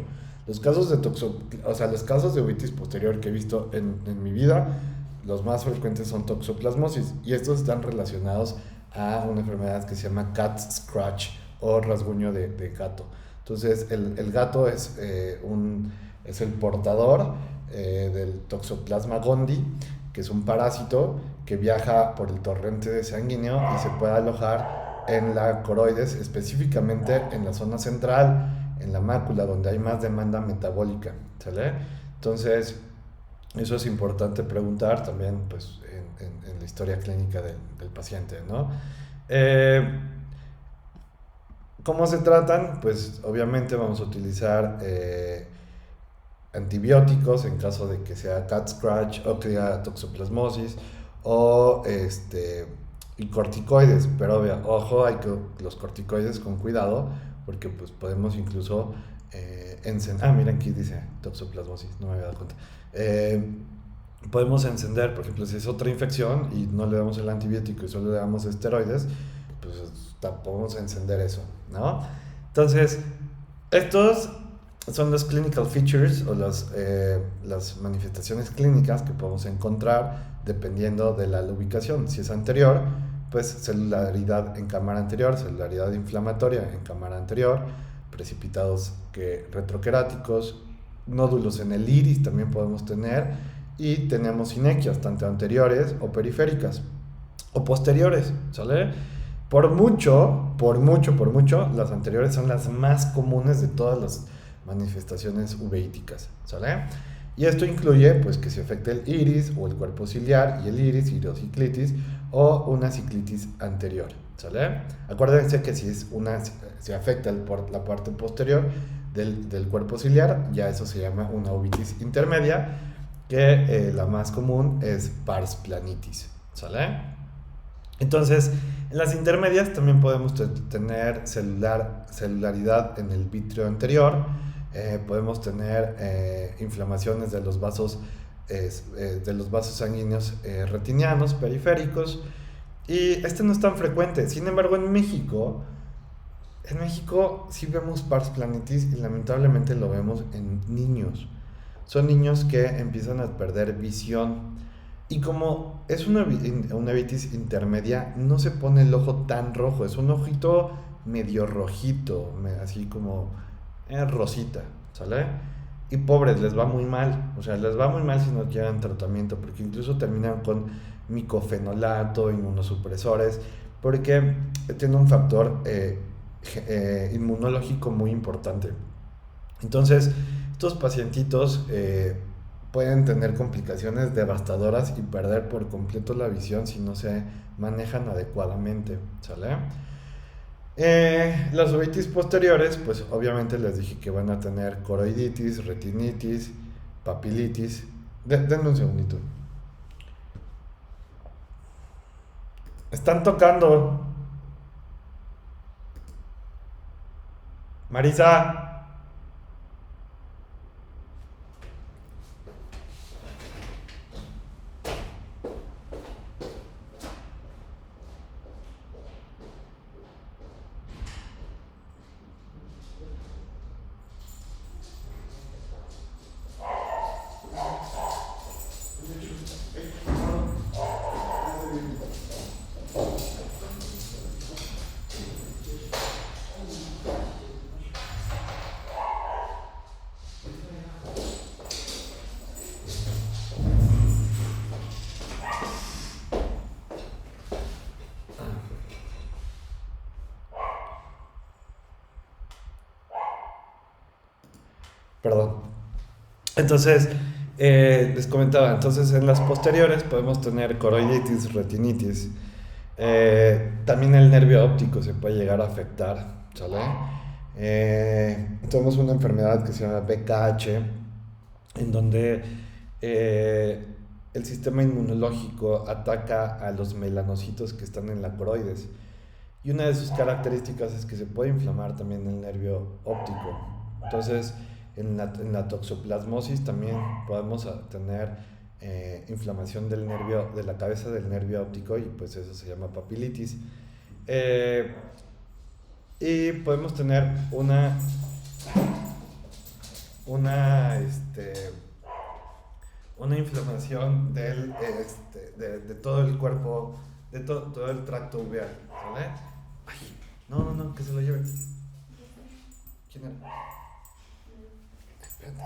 Los casos de uveitis posterior que he visto en mi vida, los más frecuentes son toxoplasmosis y estos están relacionados a una enfermedad que se llama cat scratch o rasguño de gato. Entonces el gato es es el portador del Toxoplasma gondii, que es un parásito que viaja por el torrente sanguíneo y se puede alojar en la coroides, específicamente en la zona central, en la mácula, donde hay más demanda metabólica, ¿sale? Entonces, eso es importante preguntar también, pues, en la historia clínica del paciente, ¿no? Eh, ¿Cómo se tratan? Pues obviamente vamos a utilizar antibióticos en caso de que sea cat scratch o que haya toxoplasmosis o y corticoides, pero ojo, hay que los corticoides con cuidado porque pues podemos incluso miren aquí dice toxoplasmosis, no me había dado cuenta. Podemos encender, por ejemplo, si es otra infección y no le damos el antibiótico y solo le damos esteroides, pues podemos encender eso, ¿no? Entonces, estos son los clinical features o las manifestaciones clínicas que podemos encontrar dependiendo de la ubicación. Si es anterior, pues celularidad en cámara anterior, celularidad inflamatoria en cámara anterior, precipitados retroqueráticos, nódulos en el iris también podemos tener, y tenemos inequias tanto anteriores o periféricas o posteriores, ¿sale? Por mucho, las anteriores son las más comunes de todas las manifestaciones uveíticas, ¿sale? Y esto incluye, pues, que se afecte el iris o el cuerpo ciliar y el iris, iridociclitis o una ciclitis anterior, ¿sale? Acuérdense que si se afecta la parte posterior del cuerpo ciliar, ya eso se llama una uvitis intermedia, que la más común es pars planitis, ¿sale? Entonces, en las intermedias también podemos tener celularidad en el vítreo anterior, podemos tener inflamaciones de los vasos sanguíneos retinianos, periféricos, y no es tan frecuente. Sin embargo, en México sí vemos pars planitis y lamentablemente lo vemos en niños. Son niños que empiezan a perder visión. Y como es una vitis intermedia, no se pone el ojo tan rojo, es un ojito medio rojito, así como rosita, ¿sale? Y pobres, les va muy mal, o sea, les va muy mal si no llevan tratamiento, porque incluso terminan con micofenolato, inmunosupresores, porque tiene un factor inmunológico muy importante. Entonces, estos pacientitos pueden tener complicaciones devastadoras y perder por completo la visión si no se manejan adecuadamente, ¿sale? Las uveitis posteriores, pues obviamente les dije que van a tener coroiditis, retinitis, papilitis. Denme un segundito. Están tocando. Marisa. Perdón. Entonces, les comentaba, entonces en las posteriores podemos tener coroiditis, retinitis. También el nervio óptico se puede llegar a afectar, ¿sale? Tenemos una enfermedad que se llama BKH, en donde el sistema inmunológico ataca a los melanocitos que están en la coroides. Y una de sus características es que se puede inflamar también el nervio óptico. Entonces, en la toxoplasmosis también podemos tener inflamación del nervio, de la cabeza del nervio óptico, y pues eso se llama papilitis. Y podemos tener una inflamación de todo el cuerpo, de todo el tracto uveal, ¿vale? Ay, no, que se lo lleve. ¿Quién era? Vente,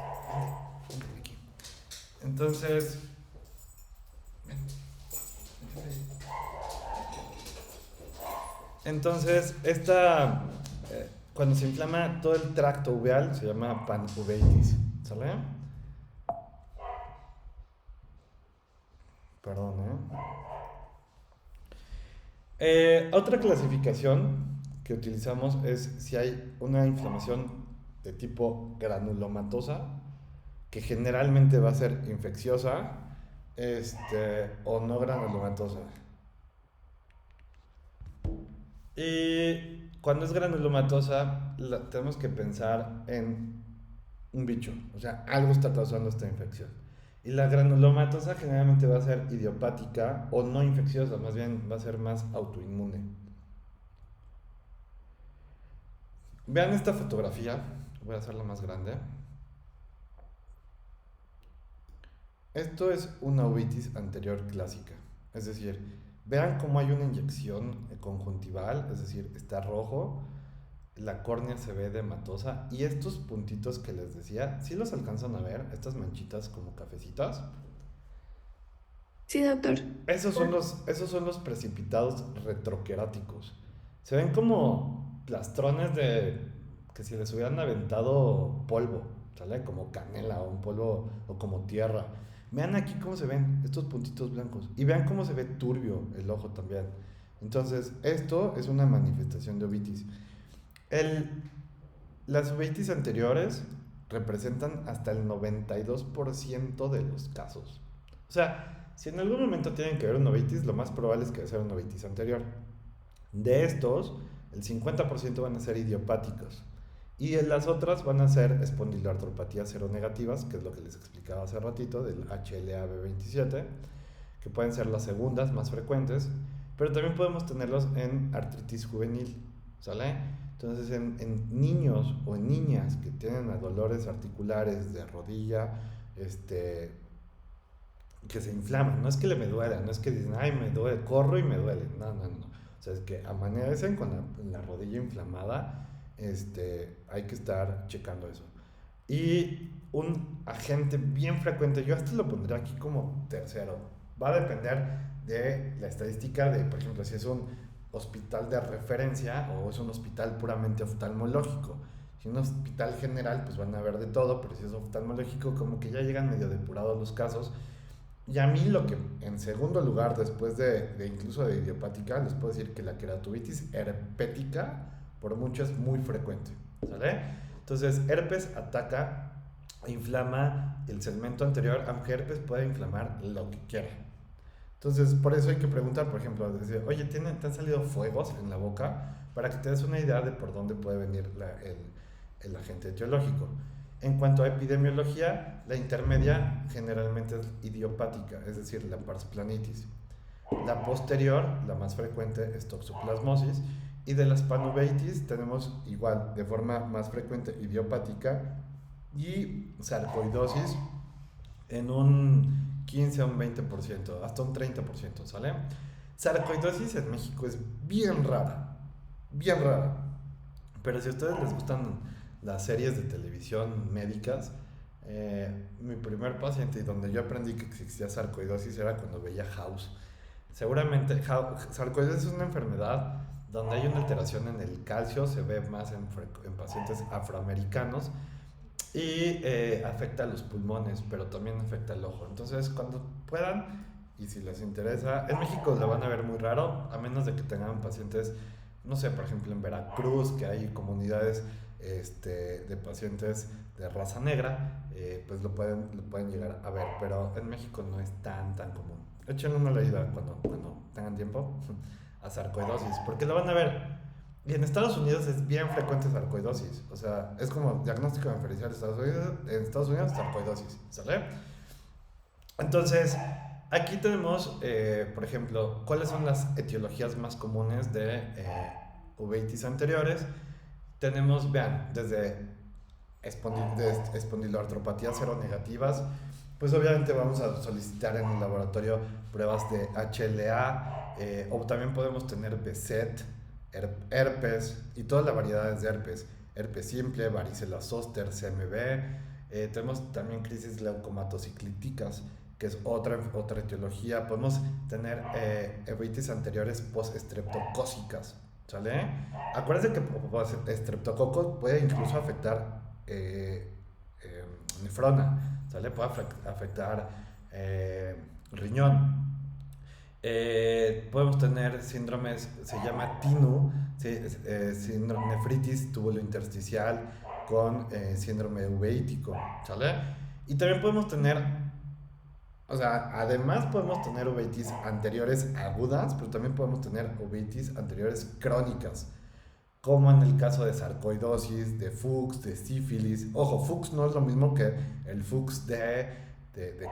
vente, vente aquí. Entonces, ven, vente. Entonces, cuando se inflama todo el tracto uveal, se llama panuveitis. ¿Sale? Perdón, otra clasificación que utilizamos es si hay una inflamación de tipo granulomatosa, que generalmente va a ser infecciosa, o no granulomatosa. Y cuando es granulomatosa, tenemos que pensar en un bicho, o sea, algo está causando esta infección. Y la granulomatosa generalmente va a ser idiopática o no infecciosa, más bien va a ser más autoinmune. Vean esta fotografía, voy a hacerla más grande. Esto es una uveitis anterior clásica, es decir, vean cómo hay una inyección conjuntival, es decir, está rojo, la córnea se ve edematosa y estos puntitos que les decía, ¿sí los alcanzan a ver? Estas manchitas como cafecitas. Sí, doctor. Esos son los precipitados retroqueráticos. Se ven como plastrones de que si les hubieran aventado polvo, ¿sale? Como canela o un polvo o como tierra. Vean aquí cómo se ven estos puntitos blancos y vean cómo se ve turbio el ojo también. Entonces, esto es una manifestación de uveitis. El, las uveitis anteriores representan hasta el 92% de los casos. O sea, si en algún momento tienen que ver una uveitis, lo más probable es que sea una uveitis anterior. De estos, el 50% van a ser idiopáticos. Y en las otras van a ser espondiloartropatías seronegativas, que es lo que les explicaba hace ratito, del HLA-B27, que pueden ser las segundas más frecuentes, pero también podemos tenerlos en artritis juvenil, ¿sale? Entonces, en niños o en niñas que tienen dolores articulares de rodilla, que se inflaman, no es que me duela, no es que dicen, ay, me duele, corro y me duele, no, no, no. O sea, es que amanecen con la rodilla inflamada, hay que estar checando eso. Y un agente bien frecuente, yo hasta lo pondría aquí como tercero, va a depender de la estadística de, por ejemplo, si es un hospital de referencia o es un hospital puramente oftalmológico. Si es un hospital general, pues van a ver de todo, pero si es oftalmológico, como que ya llegan medio depurados los casos. Y a mí lo que, en segundo lugar, después de incluso de idiopática, les puedo decir que la queratovitis herpética, por mucho, es muy frecuente, ¿sale? Entonces, herpes ataca e inflama el segmento anterior, aunque herpes puede inflamar lo que quiera. Entonces, por eso hay que preguntar, por ejemplo, decir, oye, ¿te han salido fuegos en la boca? Para que te des una idea de por dónde puede venir el agente etiológico. En cuanto a epidemiología, la intermedia generalmente es idiopática, es decir, la parsplanitis. La posterior, la más frecuente, es toxoplasmosis. Y de las panuveitis tenemos igual, de forma más frecuente, idiopática y sarcoidosis en un 15 a un 20%, hasta un 30%, ¿sale? Sarcoidosis en México es bien rara, bien rara. Pero si a ustedes les gustan las series de televisión médicas, mi primer paciente y donde yo aprendí que existía sarcoidosis era cuando veía House. Seguramente, sarcoidosis es una enfermedad donde hay una alteración en el calcio, se ve más en pacientes afroamericanos y afecta a los pulmones, pero también afecta al ojo. Entonces, cuando puedan y si les interesa, en México lo van a ver muy raro, a menos de que tengan pacientes, no sé, por ejemplo en Veracruz, que hay comunidades de pacientes de raza negra, pues lo pueden llegar a ver, pero en México no es tan común. Échenle una leída cuando tengan tiempo a sarcoidosis, porque lo van a ver. Y en Estados Unidos es bien frecuente sarcoidosis, o sea, es como diagnóstico diferencial en Estados Unidos, sarcoidosis, ¿sale? Entonces, aquí tenemos, por ejemplo, cuáles son las etiologías más comunes de uveitis anteriores. Tenemos, vean, desde espondiloartropatías seronegativas, pues obviamente vamos a solicitar en el laboratorio pruebas de HLA, o también podemos tener BSET, herpes y todas las variedades de herpes simple, varicela zoster, CMV, Tenemos también crisis leucomatociclíticas, que es otra etiología. Podemos tener uveitis anteriores post-estreptocócicas, ¿sale? Acuérdense que estreptococo puede incluso afectar eh, nefrona, ¿sale? Puede afectar riñón. Podemos tener síndromes, se llama TINU, sí, síndrome nefritis tubulointersticial con síndrome uveítico, ¿sale? Y también podemos tener, o sea, además podemos tener uveitis anteriores agudas, pero también podemos tener uveitis anteriores crónicas, como en el caso de sarcoidosis, de Fuchs, de sífilis. Ojo, Fuchs no es lo mismo que el Fuchs de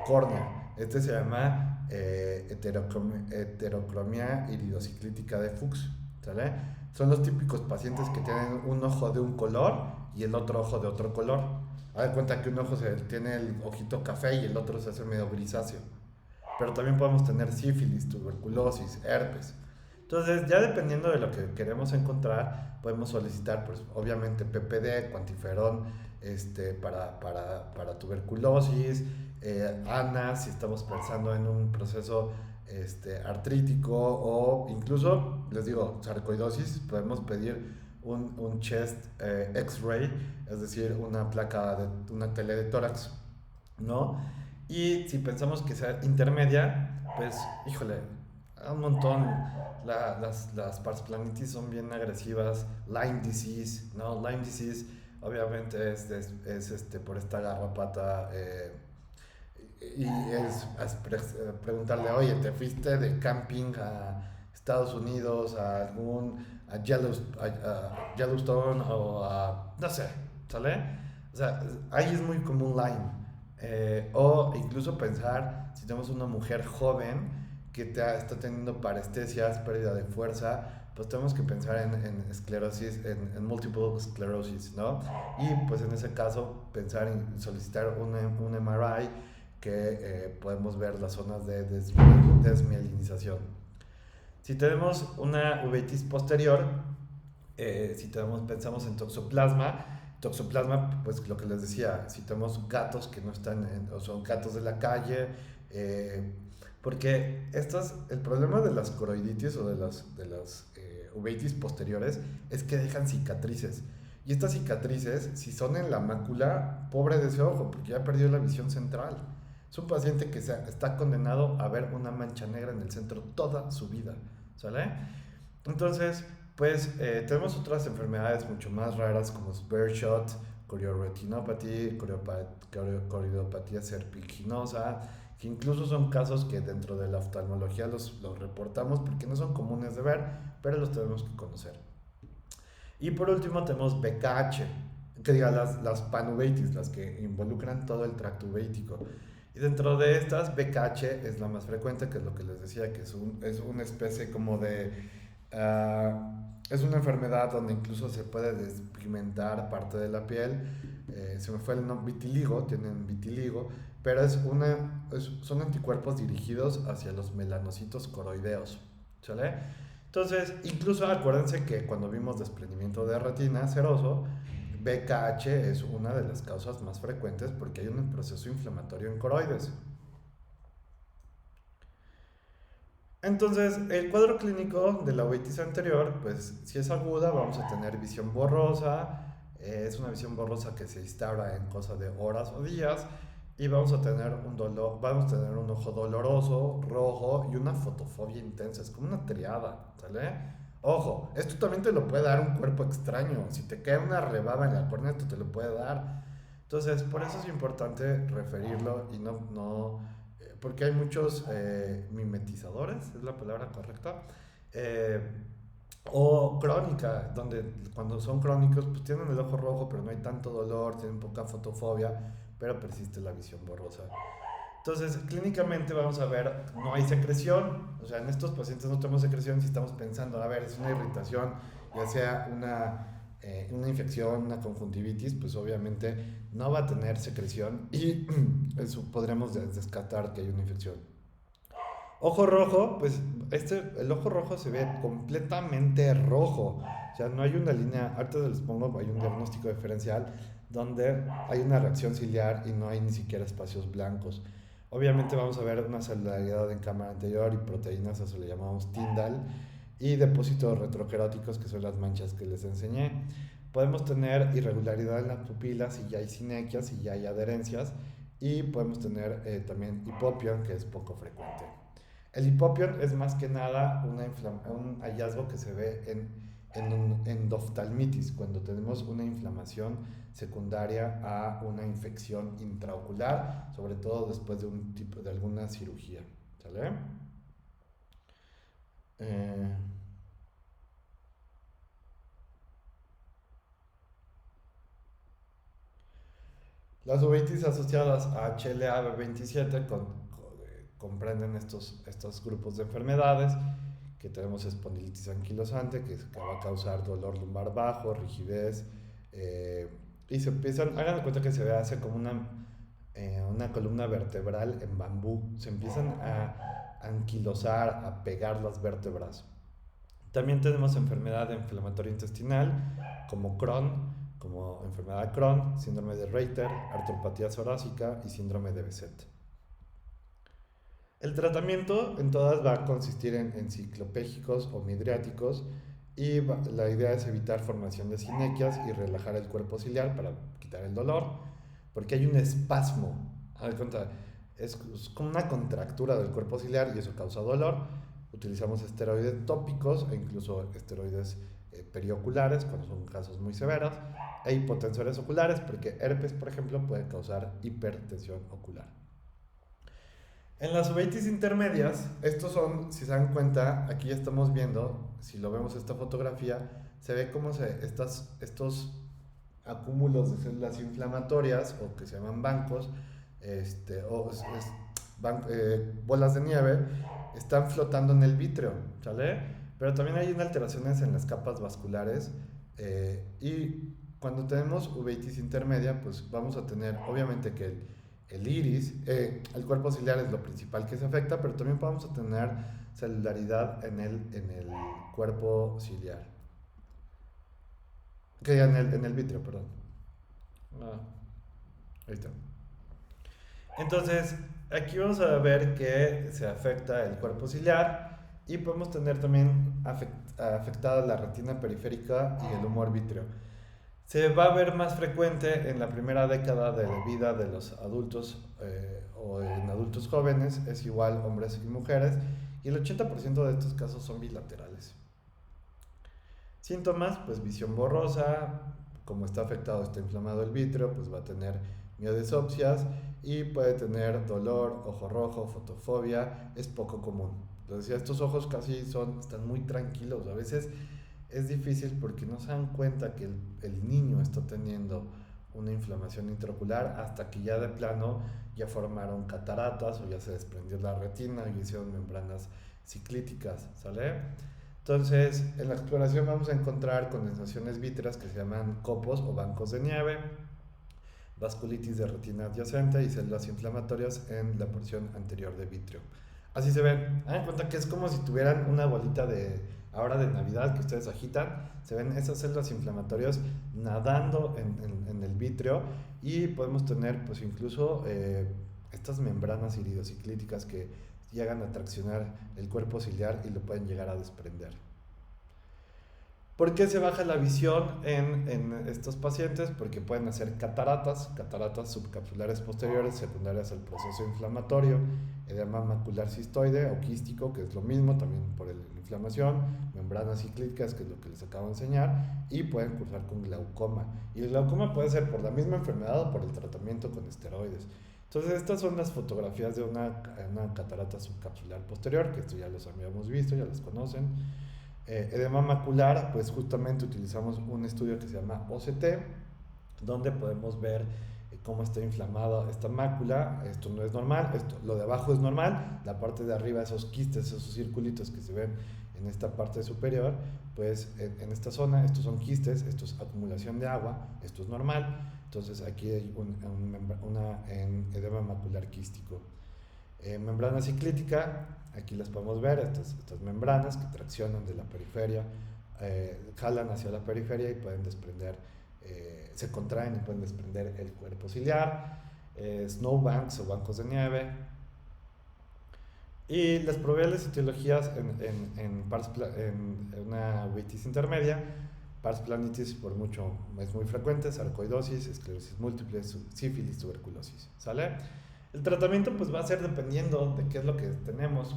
córnea. Este se llama heterocromía iridociclítica de Fuchs, ¿sale? Son los típicos pacientes que tienen un ojo de un color y el otro ojo de otro color. Haz de cuenta que un ojo tiene el ojito café y el otro se hace medio grisáceo. Pero también podemos tener sífilis, tuberculosis, herpes. Entonces, ya dependiendo de lo que queremos encontrar, podemos solicitar, pues, obviamente, PPD, cuantiferón, para tuberculosis, ANA, si estamos pensando en un proceso artrítico, o incluso, les digo, sarcoidosis, podemos pedir un chest X-ray, es decir, una tele de tórax, ¿no? Y si pensamos que sea intermedia, pues, híjole, un montón. Las parsplanitis son bien agresivas. Lyme disease, ¿no? Lyme disease obviamente es por esta garrapata. Y preguntarle, oye, ¿te fuiste de camping a Estados Unidos, a Yellowstone o a, no sé, ¿sale? O sea, ahí es muy común Lyme. O incluso pensar, si tenemos una mujer joven que está teniendo parestesias, pérdida de fuerza, pues tenemos que pensar en esclerosis, en multiple esclerosis, ¿no? Y pues en ese caso pensar en solicitar un MRI que podemos ver las zonas de desmielinización. Si tenemos una uveitis posterior, si pensamos en toxoplasma, pues lo que les decía, si tenemos gatos que no están, o son gatos de la calle, porque el problema de las coroiditis o de las uveitis posteriores es que dejan cicatrices. Y estas cicatrices, si son en la mácula, pobre de ese ojo, porque ya perdió la visión central. Es un paciente que está condenado a ver una mancha negra en el centro toda su vida, ¿sale? Entonces, pues tenemos otras enfermedades mucho más raras como Birdshot, corioretinopatía, coriopatía serpiginosa, que incluso son casos que dentro de la oftalmología los reportamos porque no son comunes de ver, pero los tenemos que conocer. Y por último tenemos BKH, que diga las panuveitis, las que involucran todo el tracto uveítico. Y dentro de estas, BKH es la más frecuente, que es lo que les decía, que es una especie como de... es una enfermedad donde incluso se puede despigmentar parte de la piel. Se me fue el nombre, vitiligo, tienen vitiligo, pero son anticuerpos dirigidos hacia los melanocitos coroideos, ¿sale? Entonces, incluso acuérdense que cuando vimos desprendimiento de retina seroso, BKH es una de las causas más frecuentes porque hay un proceso inflamatorio en coroides. Entonces, el cuadro clínico de la uveitis anterior, pues si es aguda, vamos a tener visión borrosa. Es una visión borrosa que se instaura en cosa de horas o días. Y vamos a tener un ojo doloroso, rojo y una fotofobia intensa. Es como una triada, ¿sale? Ojo, esto también te lo puede dar un cuerpo extraño. Si te cae una rebaba en la córnea, esto te lo puede dar. Entonces, por eso es importante referirlo y no porque hay muchos mimetizadores, es la palabra correcta, eh, o crónica, donde cuando son crónicos, pues tienen el ojo rojo, pero no hay tanto dolor, tienen poca fotofobia, pero persiste la visión borrosa. Entonces, clínicamente vamos a ver, no hay secreción, o sea, en estos pacientes no tenemos secreción si estamos pensando, a ver, es una irritación, ya sea una infección, una conjuntivitis, pues obviamente no va a tener secreción y eso podremos descartar que hay una infección. Ojo rojo, pues el ojo rojo se ve completamente rojo, O sea, no hay una línea, ahorita se les pongo, hay un diagnóstico diferencial donde hay una reacción ciliar y no hay ni siquiera espacios blancos. Obviamente vamos a ver una celularidad en cámara anterior y proteínas, eso le llamamos Tyndall, y depósitos retroqueráticos, que son las manchas que les enseñé. Podemos tener irregularidad en las pupilas si ya hay sinequias, si ya hay adherencias, y podemos tener también hipopión, que es poco frecuente. El hipopión es más que nada un hallazgo que se ve en endoftalmitis, cuando tenemos una inflamación secundaria a una infección intraocular, sobre todo después de un tipo de alguna cirugía. ¿Sale? Eh, las uveitis asociadas a HLA-B27 comprenden estos grupos de enfermedades que tenemos espondilitis anquilosante, que va a causar dolor lumbar bajo, rigidez, y se empiezan, hagan de cuenta que se hace como una columna vertebral en bambú, se empiezan a anquilosar, a pegar las vértebras. También tenemos enfermedad inflamatoria intestinal, como Crohn, como enfermedad de Crohn, síndrome de Reiter, artropatía psorásica y síndrome de Behçet. El tratamiento en todas va a consistir en ciclopégicos o midriáticos y la idea es evitar formación de sinequias y relajar el cuerpo ciliar para quitar el dolor, porque hay un espasmo. Es como una contractura del cuerpo ciliar y eso causa dolor. Utilizamos esteroides tópicos e incluso esteroides perioculares cuando son casos muy severos e hipotensores oculares, porque herpes, por ejemplo, puede causar hipertensión ocular. En las uveitis intermedias, estos son, si se dan cuenta, aquí ya estamos viendo, si lo vemos esta fotografía, se ve como estos acúmulos de células inflamatorias, o que se llaman bancos, bolas de nieve, están flotando en el vítreo, ¿sale? Pero también hay alteraciones en las capas vasculares, y cuando tenemos uveitis intermedia, pues vamos a tener, obviamente, que el iris, el cuerpo ciliar es lo principal que se afecta, pero también vamos a tener celularidad en el cuerpo ciliar. Que en el vítreo, perdón. Ah, ahí está. Entonces, aquí vamos a ver que se afecta el cuerpo ciliar y podemos tener también afectada la retina periférica y el humor vítreo. Se va a ver más frecuente en la primera década de la vida de los adultos o en adultos jóvenes, es igual hombres y mujeres, y el 80% de estos casos son bilaterales. Síntomas, pues visión borrosa, como está afectado, está inflamado el vítreo, pues va a tener miodesopsias y puede tener dolor, ojo rojo, fotofobia, es poco común. Entonces, estos ojos casi están muy tranquilos, a veces es difícil porque no se dan cuenta que el niño está teniendo una inflamación intraocular hasta que ya de plano ya formaron cataratas o ya se desprendió la retina y hicieron membranas ciclíticas, ¿sale? Entonces, en la exploración vamos a encontrar condensaciones vítreas que se llaman copos o bancos de nieve, vasculitis de retina adyacente y células inflamatorias en la porción anterior de vítreo. Así se ven. Hagan cuenta que es como si tuvieran una bolita ahora de Navidad que ustedes agitan. Se ven esas células inflamatorias nadando en el vítreo y podemos tener pues incluso estas membranas iridociclíticas que llegan a traccionar el cuerpo ciliar y lo pueden llegar a desprender. ¿Por qué se baja la visión en estos pacientes? Porque pueden hacer cataratas subcapsulares posteriores secundarias al proceso inflamatorio, edema macular cistoide o quístico, que es lo mismo, también por la inflamación, membranas ciclíticas, que es lo que les acabo de enseñar, y pueden cursar con glaucoma. Y el glaucoma puede ser por la misma enfermedad o por el tratamiento con esteroides. Entonces, estas son las fotografías de una catarata subcapsular posterior, que esto ya los habíamos visto, ya las conocen. Edema macular, pues justamente utilizamos un estudio que se llama OCT, donde podemos ver cómo está inflamada esta mácula. Esto no es normal, lo de abajo es normal, la parte de arriba, esos quistes, esos circulitos que se ven en esta parte superior, pues en esta zona, estos son quistes, esto es acumulación de agua, esto es normal. Entonces aquí hay un edema macular quístico. Membrana ciclítica, aquí las podemos ver, estas membranas que traccionan de la periferia jalan hacia la periferia y pueden desprender, se contraen y pueden desprender el cuerpo ciliar, snowbanks o bancos de nieve. Y las probables etiologías en una uveitis intermedia, pars planitis por mucho es muy frecuente, sarcoidosis, esclerosis múltiple, sífilis, tuberculosis, ¿sale? El tratamiento pues va a ser dependiendo de qué es lo que tenemos.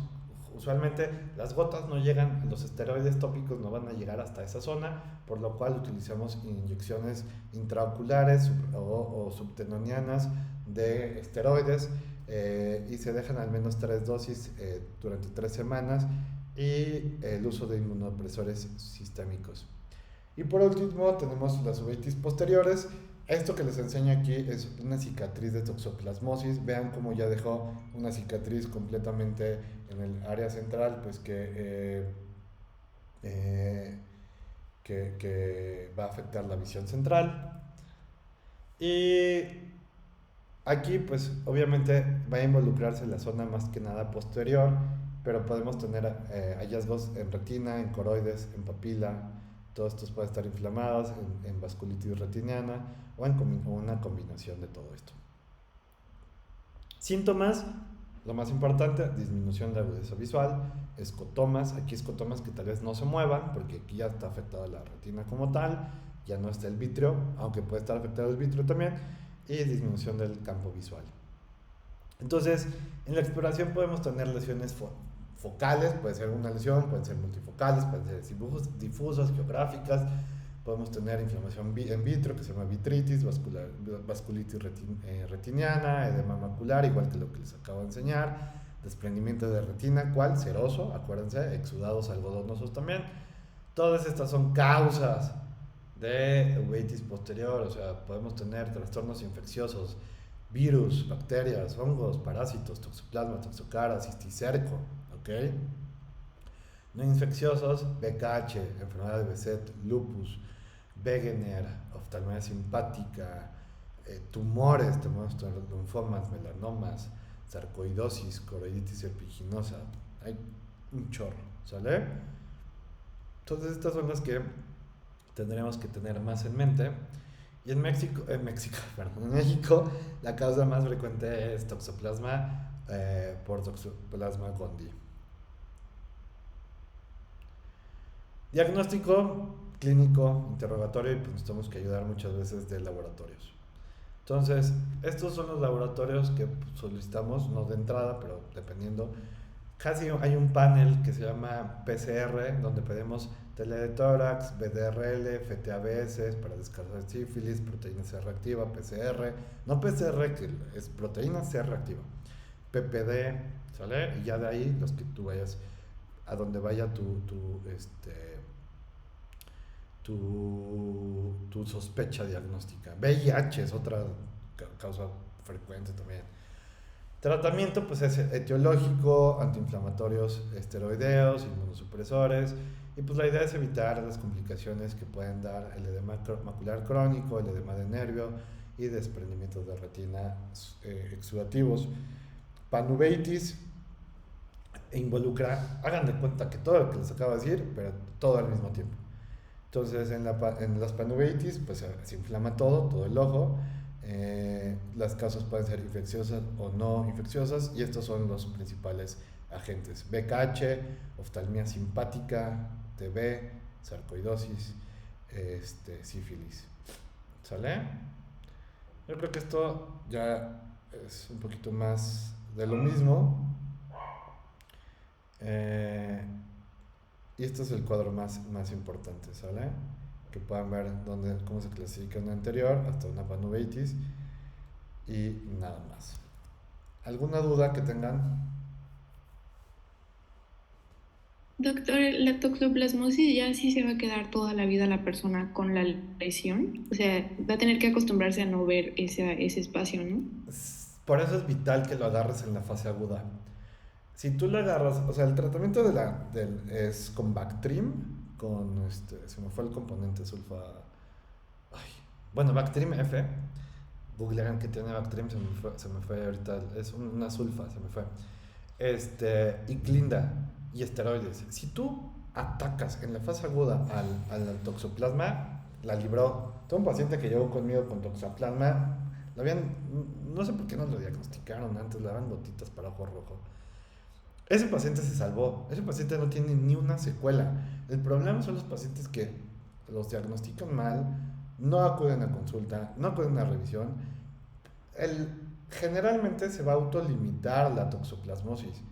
Usualmente las gotas no llegan, los esteroides tópicos no van a llegar hasta esa zona, por lo cual utilizamos inyecciones intraoculares o subtenonianas de esteroides, y se dejan al menos 3 dosis durante 3 semanas, y el uso de inmunopresores sistémicos. Y por último tenemos las uveitis posteriores. Esto que les enseño aquí es una cicatriz de toxoplasmosis. Vean cómo ya dejó una cicatriz completamente en el área central, pues que va a afectar la visión central. Y aquí pues obviamente va a involucrarse la zona más que nada posterior, pero podemos tener hallazgos en retina, en coroides, en papila. Todos estos pueden estar inflamados en vasculitis retiniana o en una combinación de todo esto. Síntomas, lo más importante, disminución de agudeza visual, escotomas, aquí escotomas que tal vez no se muevan porque aquí ya está afectada la retina como tal, ya no está el vítreo, aunque puede estar afectado el vítreo también, y disminución del campo visual. Entonces, en la exploración podemos tener lesiones focales, puede ser una lesión, pueden ser multifocales, pueden ser difusas, geográficas, podemos tener inflamación en vitro, que se llama vitritis, vasculitis retiniana, edema macular, igual que lo que les acabo de enseñar, desprendimiento de retina, ¿cuál? Ceroso, acuérdense, exudados algodonosos también. Todas estas son causas de uveitis posterior, o sea, podemos tener trastornos infecciosos, virus, bacterias, hongos, parásitos, toxoplasma, toxocara, cisticerco, ¿ok? No infecciosos, BKH, enfermedad de Behçet, lupus, Wegener, oftalmia simpática, tumores, tenemos linfomas, melanomas, sarcoidosis, coroiditis serpiginosa, hay un chorro, ¿sale? Entonces estas son las que tendremos que tener más en mente. Y en México, perdón, en México la causa más frecuente es toxoplasma por Toxoplasma gondii. Diagnóstico clínico, interrogatorio, y pues nos tenemos que ayudar muchas veces de laboratorios. Entonces, estos son los laboratorios que solicitamos, no de entrada, pero dependiendo. Casi hay un panel que se llama PCR, donde pedimos tele de tórax, BDRL, FTABS para descartar sífilis, proteína C reactiva, PCR, no PCR, que es proteína C reactiva, PPD, ¿sale? Y ya de ahí los que tú vayas, a donde vaya tu sospecha diagnóstica. VIH es otra causa frecuente también. Tratamiento pues es etiológico, antiinflamatorios esteroideos, inmunosupresores, y pues la idea es evitar las complicaciones que pueden dar el edema macular crónico, el edema de nervio y desprendimientos de retina exudativos. Panuveitis involucra, hagan de cuenta que todo lo que les acabo de decir, pero todo al mismo tiempo. Entonces en las panuveitis pues se inflama todo el ojo. Las causas pueden ser infecciosas o no infecciosas, y estos son los principales agentes: BKH, oftalmia simpática, TB, sarcoidosis, sífilis. ¿Sale? Yo creo que esto ya es un poquito más de lo mismo. Y este es el cuadro más importante, ¿sale? Que puedan ver cómo se clasifica en el anterior hasta una panuveitis, y nada más. ¿Alguna duda que tengan? Doctor, ¿la toxoplasmosis ya sí se va a quedar toda la vida la persona con la lesión? O sea, va a tener que acostumbrarse a no ver ese espacio, ¿no? Por eso es vital que lo agarres en la fase aguda. Si tú lo agarras, o sea, el tratamiento es con Bactrim, se me fue el componente sulfa. Ay, bueno, Bactrim F. Googlean que tiene Bactrim, se me fue ahorita, es una sulfa, se me fue. Y Clinda y esteroides. Si tú atacas en la fase aguda al toxoplasma, la libró. Todo un paciente que llegó conmigo con toxoplasma, lo habían, no sé por qué no lo diagnosticaron antes, le daban gotitas para ojo rojo. Ese paciente se salvó, ese paciente no tiene ni una secuela. El problema son los pacientes que los diagnostican mal, no acuden a consulta, no acuden a revisión. El, Generalmente se va a autolimitar la toxoplasmosis.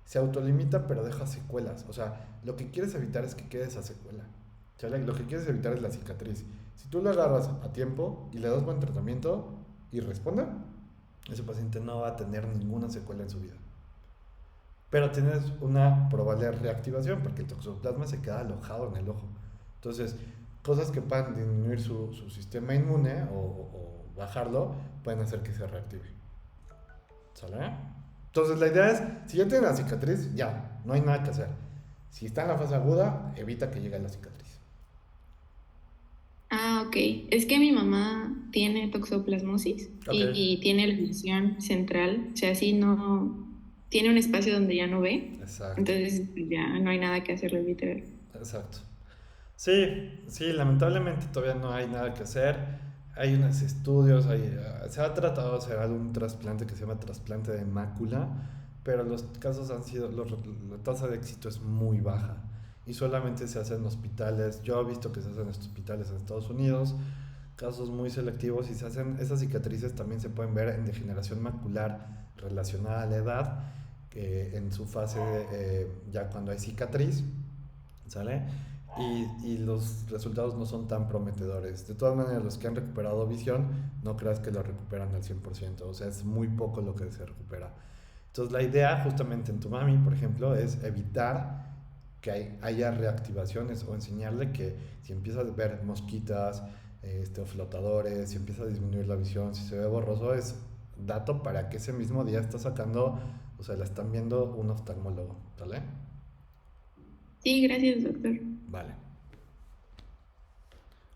Se autolimita pero deja secuelas. O sea, lo que quieres evitar es que quede esa secuela. ¿Sale? Lo que quieres evitar es la cicatriz. Si tú lo agarras a tiempo y le das buen tratamiento y responde, ese paciente no va a tener ninguna secuela en su vida. Pero tienes una probable reactivación porque el toxoplasma se queda alojado en el ojo. Entonces, cosas que puedan disminuir su sistema inmune o bajarlo pueden hacer que se reactive. ¿Sale? Entonces, la idea es, si ya tiene la cicatriz, ya, no hay nada que hacer. Si está en la fase aguda, evita que llegue a la cicatriz. Ah, ok. Es que mi mamá tiene toxoplasmosis Ok, y tiene la visión central, o sea, sí no, tiene un espacio donde ya no ve, exacto, entonces ya no hay nada que hacerle literal. exacto. Sí, sí, lamentablemente todavía no hay nada que hacer. Hay unos estudios, se ha tratado de hacer algún trasplante que se llama trasplante de mácula, pero los casos han sido, la tasa de éxito es muy baja y solamente se hace en hospitales. Yo he visto que se hacen en hospitales en Estados Unidos, casos muy selectivos y se hacen, esas cicatrices también se pueden ver en degeneración macular relacionada a la edad, en su fase ya cuando hay cicatriz, ¿sale? Y los resultados no son tan prometedores. De todas maneras, los que han recuperado visión, no creas que lo recuperan al 100%, o sea, es muy poco lo que se recupera. Entonces, la idea justamente en tu mami, por ejemplo, es evitar que haya reactivaciones o enseñarle que si empieza a ver mosquitas, o flotadores, si empieza a disminuir la visión, si se ve borroso, es dato para que ese mismo día está sacando, o sea, la están viendo un oftalmólogo, ¿vale? Sí, gracias, doctor. Vale.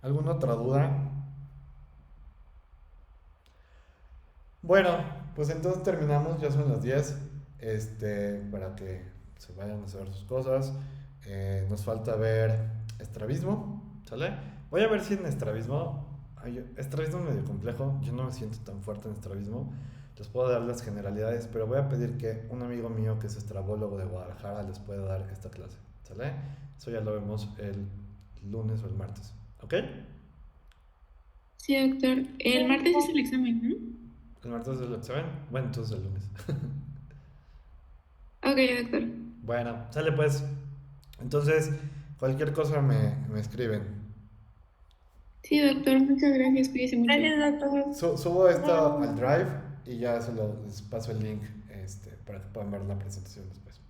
¿Alguna otra duda? Bueno, pues entonces terminamos, ya son las 10, para que se vayan a hacer sus cosas. Nos falta ver estrabismo, ¿sale? Voy a ver si en estrabismo, estrabismo medio complejo, yo no me siento tan fuerte en estrabismo, les puedo dar las generalidades, pero voy a pedir que un amigo mío que es estrabólogo de Guadalajara les pueda dar esta clase, ¿sale? Eso ya lo vemos el lunes o el martes, ¿ok? Sí, doctor. El martes es el examen, ¿no? El martes es el examen, bueno, entonces el lunes. Ok, doctor. Bueno, sale pues. Entonces, cualquier cosa me escriben. Sí, doctor, muchas gracias, cuídese mucho. Gracias, doctor. Subo esto al Drive y ya les paso el link, para que puedan ver la presentación después.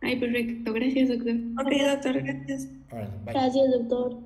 Ay, perfecto, gracias, doctor. Ok, doctor, gracias. Órale, bye. Gracias, doctor.